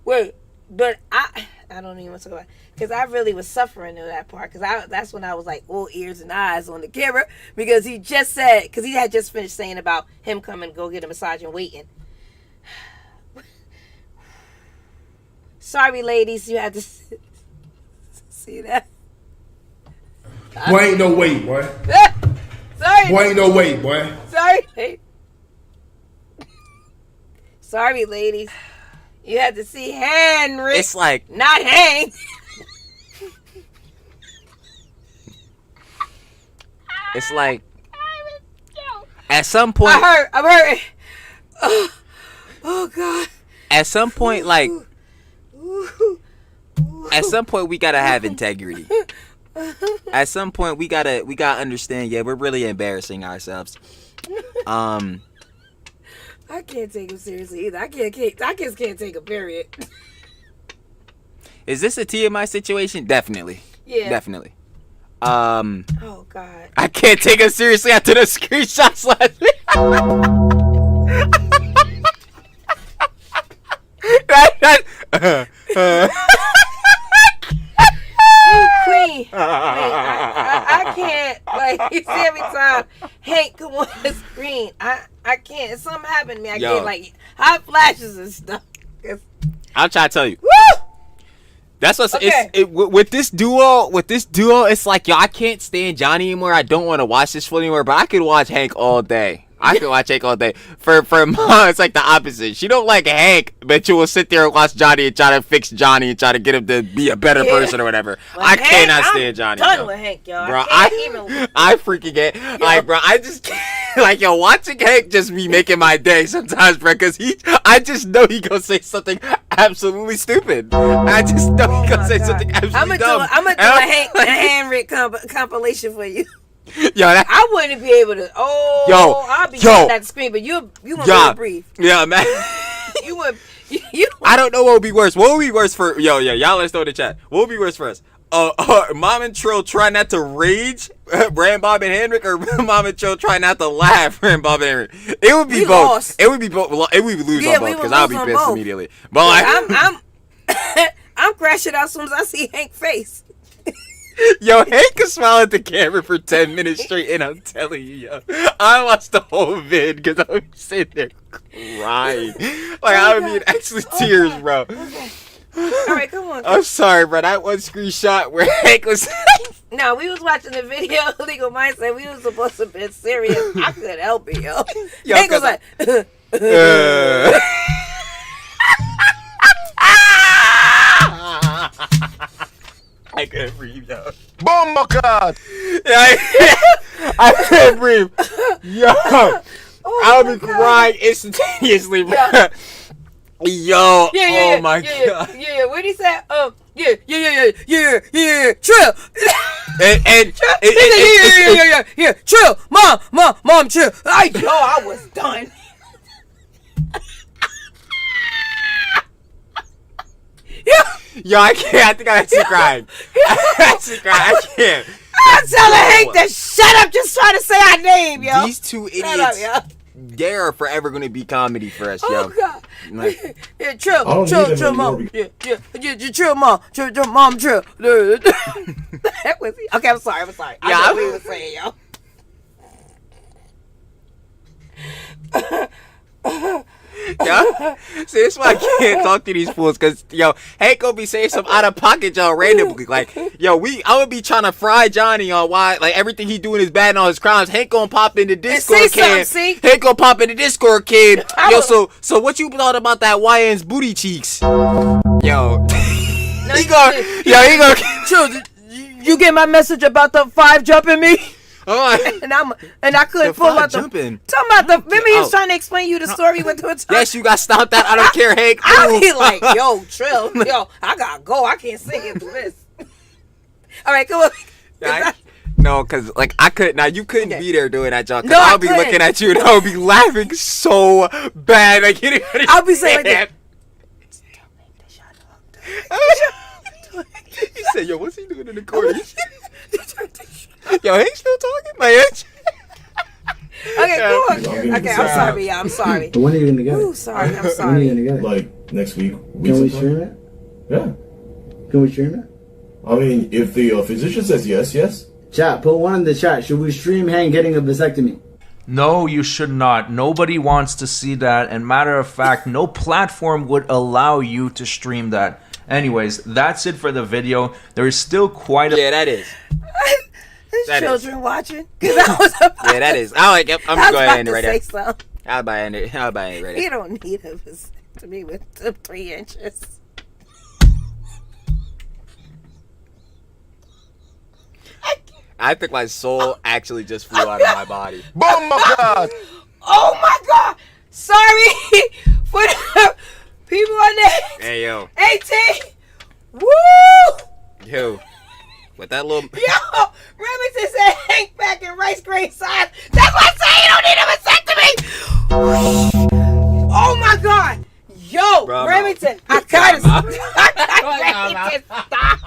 Wait, but I don't even want to talk about it. Because I really was suffering in that part. Because that's when I was like all ears and eyes on the camera. Because he just said, because he had just finished saying about him coming to go get a massage and waiting. Sorry, ladies, you had to see that.
Boy, ain't no way, boy.
Sorry.
Boy, ain't no way, boy.
Sorry. Sorry, ladies. You had to see Henrik.
It's like,
not Hank.
It's like, at some point,
I'm hurt. Oh God.
At some point, like, at some point we gotta have integrity. At some point we gotta understand. Yeah, we're really embarrassing ourselves.
I can't take him seriously either. I just can't take a period.
Is this a TMI situation? Definitely.
Yeah.
Definitely.
Oh God.
I can't take him seriously after the screenshots last week.
Queen. I can't. Like, you see every time Hank come on the screen. I can't. Something happened to me. I can't, like, hot flashes and stuff.
I'm trying to tell you.
Woo!
That's what's with this duo. It's like, yo, I can't stand Johnny anymore. I don't want to watch this fool anymore. But I could watch Hank all day. For Mom, it's like the opposite. She don't like Hank, but she will sit there and watch Johnny and try to fix Johnny and try to get him to be a better person or whatever.
Well,
I cannot stand Johnny.
I'm done with Hank, y'all.
Bro,
I
freaking get like, bro. I just can't. Like, yo, watching Hank just be making my day sometimes, bro. Cause I just know he gonna say something absolutely stupid. I just know he gonna say something absolutely dumb.
I'm gonna do a handwritten compilation for you.
Yo,
I wouldn't be able to. I'll be getting that screen, but you want me to breathe.
Yeah, man.
you would.
I don't know what would be worse. What would be worse for y'all? Let's know in the chat. What would be worse for us? Mom and Trill try not to rage, Brand Bob and Hendrick, or Mom and Trill try not to laugh, Brand Bob and Hendrick. It would be both.
Lost.
It would be both. It would lose on both because I'll be pissed immediately. But like,
I'm crashing out as soon as I see Hank's face.
Yo, Hank can smile at the camera for 10 minutes straight, and I'm telling you, yo, I watched the whole vid because I was sitting there crying. Like, I would be in actually tears, bro.
Okay. All right, come on.
I'm sorry, bro. That one screenshot where Hank was...
No, we was watching the video, Legal Mindset. We was supposed to be serious. I couldn't help it, yo. Hank was like...
I couldn't breathe, yo.
Bomba card.
I couldn't breathe. Yo. I would be crying instantaneously, bro. Yo. Oh my God.
Yeah. What did he say? Yeah. Trill. Yeah. Trill. Mom, chill. I was done.
Yo, I can't. I think I actually cried. I can't.
I'm telling Hank to shut up. Just trying to say our name, yo.
These two idiots, they are forever going to be comedy for us, yo.
Oh, God.
Like,
yeah, chill, mom. Yeah, chill, mom. Chill, mom, chill. That was it. Okay, I'm sorry. I know what he was saying, yo.
Yo, see, that's why I can't talk to these fools, because, yo, Hank gonna be saying some out of pocket, y'all, randomly. Like, yo, I would be trying to fry Johnny on why, like, everything he doing is bad and all his crimes. Hank gonna pop in the Discord, kid. Hank gonna pop in the Discord, kid. Yo, so what you thought about that YN's booty cheeks? Yo. He gonna.
Chill, you get my message about the 5 jumping me? And I couldn't pull out
jumping.
Talking about the. Remember he was trying to explain you the story with the.
Yes, you got stomped out. I don't care, Hank.
I be like, yo, Trill, I gotta go. I can't sing it through this. All right, come on.
No, because, like, I couldn't. Now, you couldn't be there doing that, John. Because I'll be looking at you and I'll be laughing so bad. Like,
I'll be saying like that.
He said, yo, what's he doing in the corner? Yo, Hank's still talking? My
Okay, go on. Okay, I'm sorry, y'all. I'm sorry.
When are you gonna get it?
Ooh, sorry. I'm sorry.
When are you gonna get it?
Like next week.
Can we stream it?
Yeah.
Can we stream it?
I mean, if the physician says yes.
Chat, put one in the chat. Should we stream Hank getting a vasectomy?
No, you should not. Nobody wants to see that. And matter of fact, no platform would allow you to stream that. Anyways, that's it for the video. There is still quite a...
Yeah, that is.
There's children watching. Yeah,
that is. I'm just going to end it right there.
So.
I'll buy it right there.
You don't need a vasectomy with 3 inches.
I think my soul actually just flew out of my body.
Oh my God!
Oh my God! Sorry for the people on there.
Hey, yo.
18. Woo!
Yo. With that little...
Yo! Remington said Hank back in rice grain size. That's why I say you don't need a vasectomy! Oh my God! Yo!
Bro,
Remington! I gotta stop! Remington, stop!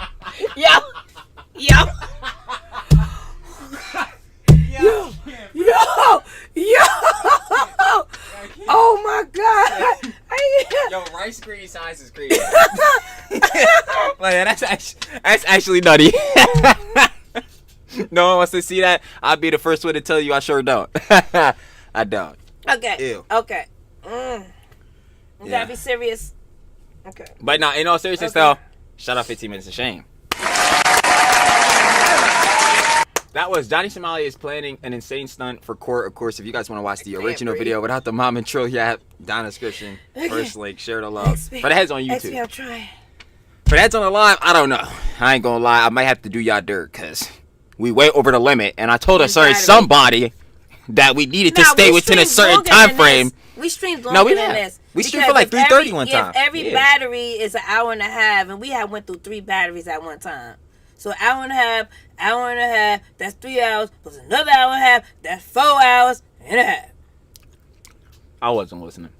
Yo!
Yo, rice screen size is crazy. Like, that's actually nutty. No one wants to see that. I'll be the first one to tell you I sure don't. I don't.
Okay.
Ew.
Okay. You gotta be serious. Okay.
But now, in all seriousness, though, shout out 15 Minutes of Shame. That was Johnny Somali is planning an insane stunt for court. Of course, if you guys want to watch the original video without the mom intro, down in the description. First link, share the love. But it has on YouTube.
XP, I'll try.
For that's on the live, I don't know. I ain't gonna lie, I might have to do y'all dirt because we way over the limit, and I told somebody that we needed to stay within a certain time frame.
We streamed longer than this.
We streamed for like 3:30 one time.
Every battery is an hour and a half, and we had went through 3 batteries at one time. So hour and a half, that's 3 hours, plus another hour and a half, that's 4 hours and a half.
I wasn't listening.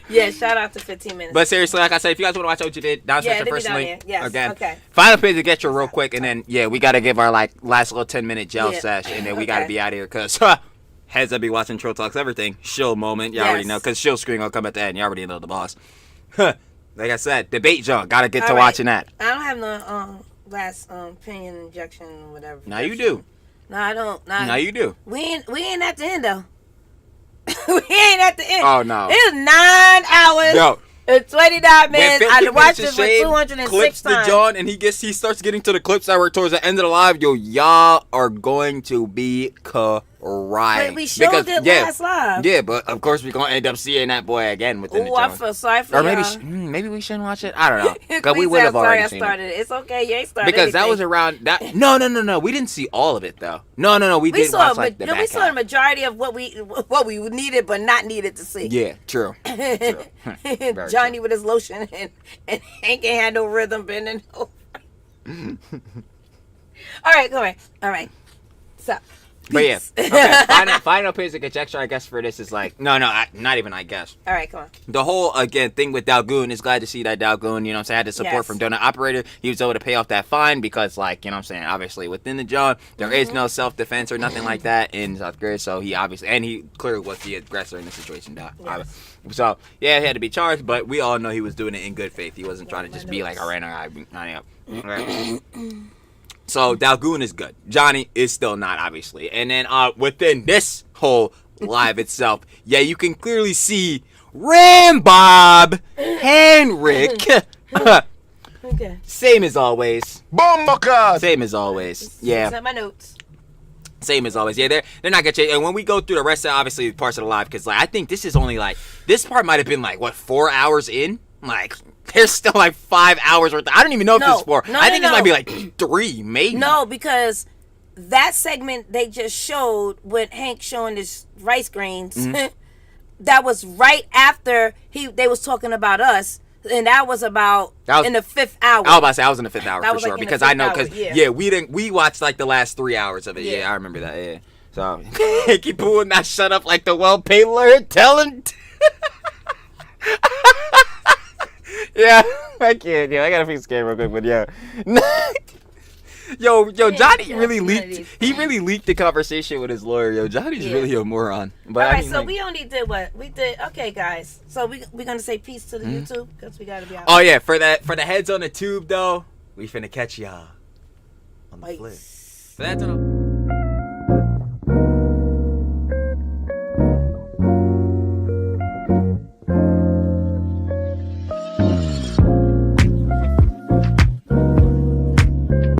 Yeah, shout out to 15 Minutes.
But seriously, like I said, if you guys want to watch what you did, down the first link.
Yes,
again.
Okay.
Final page to get you real quick, and then we gotta give our like last little 10-minute gel sesh, and then we gotta be out of here because heads up, be watching Troll Talks Everything shill moment. You already know because shill screen gonna come at the end. You already know the boss. Like I said, debate junk. Gotta get to watching that.
I don't have no last opinion injection or whatever.
Now you do.
No, I don't.
Now you do.
We ain't at the end though. We ain't at the end.
Oh no.
It's 9 hours.
Yo.
It's 29 minutes. I watched it for 206
clips
times.
The John, and he starts getting to the clips that were towards the end of the live. Yo, y'all are going to be crying.
But we showed it last live.
Yeah, but of course we're gonna end up seeing that boy again within the John.
I feel sorry for
y'all.
Or
maybe we shouldn't watch it. I don't know. Because we would have already seen
it. It's okay. You ain't started
because
anything.
that was around that. No. We didn't see all of it though. No. We did watch like the back
we saw
half.
the majority of what we needed but not needed to see.
Yeah, true.
Johnny with his lotion and Hank ain't had no rhythm bending over. All right. So.
But yeah, okay. Final piece of conjecture, I guess, for this is like, not even I guess.
All right, come on.
The whole, again, thing with Dalgoon is glad to see that Dalgoon, you know what I'm saying, had the support from Donut Operator. He was able to pay off that fine because, like, you know what I'm saying, obviously within the John, there is no self-defense or nothing like that in South Korea, so he obviously, and he clearly was the aggressor in the situation, yes. So, yeah, he had to be charged, but we all know he was doing it in good faith. He wasn't trying to just be like a random guy. So Dalgoon is good. Johnny is still not, obviously. And then within this whole live itself, you can clearly see Rambob Henrik.
Okay.
Same as always.
Bomba.
Same as always. Yeah.
That's my notes.
Same as always. Yeah, they're not gonna change. And when we go through the rest of obviously parts of the live, because like I think this is only like this part might have been like 4 hours in. Like there's still like 5 hours worth. I don't even know if it's 4. I think this might be like 3, maybe.
No, because that segment they just showed with Hank showing his rice grains, that was right after they was talking about us, and that was in the 5th hour.
I was about to say I was in the 5th hour for sure,
like
because I know we watched like the last 3 hours of it. Yeah, I remember that. Yeah, so keep pulling that shut up like the well-paid lawyer. Tell him. Yeah, I can't. I gotta fix the camera real quick, but yo, Johnny really leaked. He really leaked the conversation with his lawyer. Yo, Johnny's really a moron. But
all right, so we only did what we did. Okay, guys. So we're gonna say peace to the YouTube because we gotta be out.
Oh yeah, for the heads on the tube though, we finna catch y'all on the flip. For that,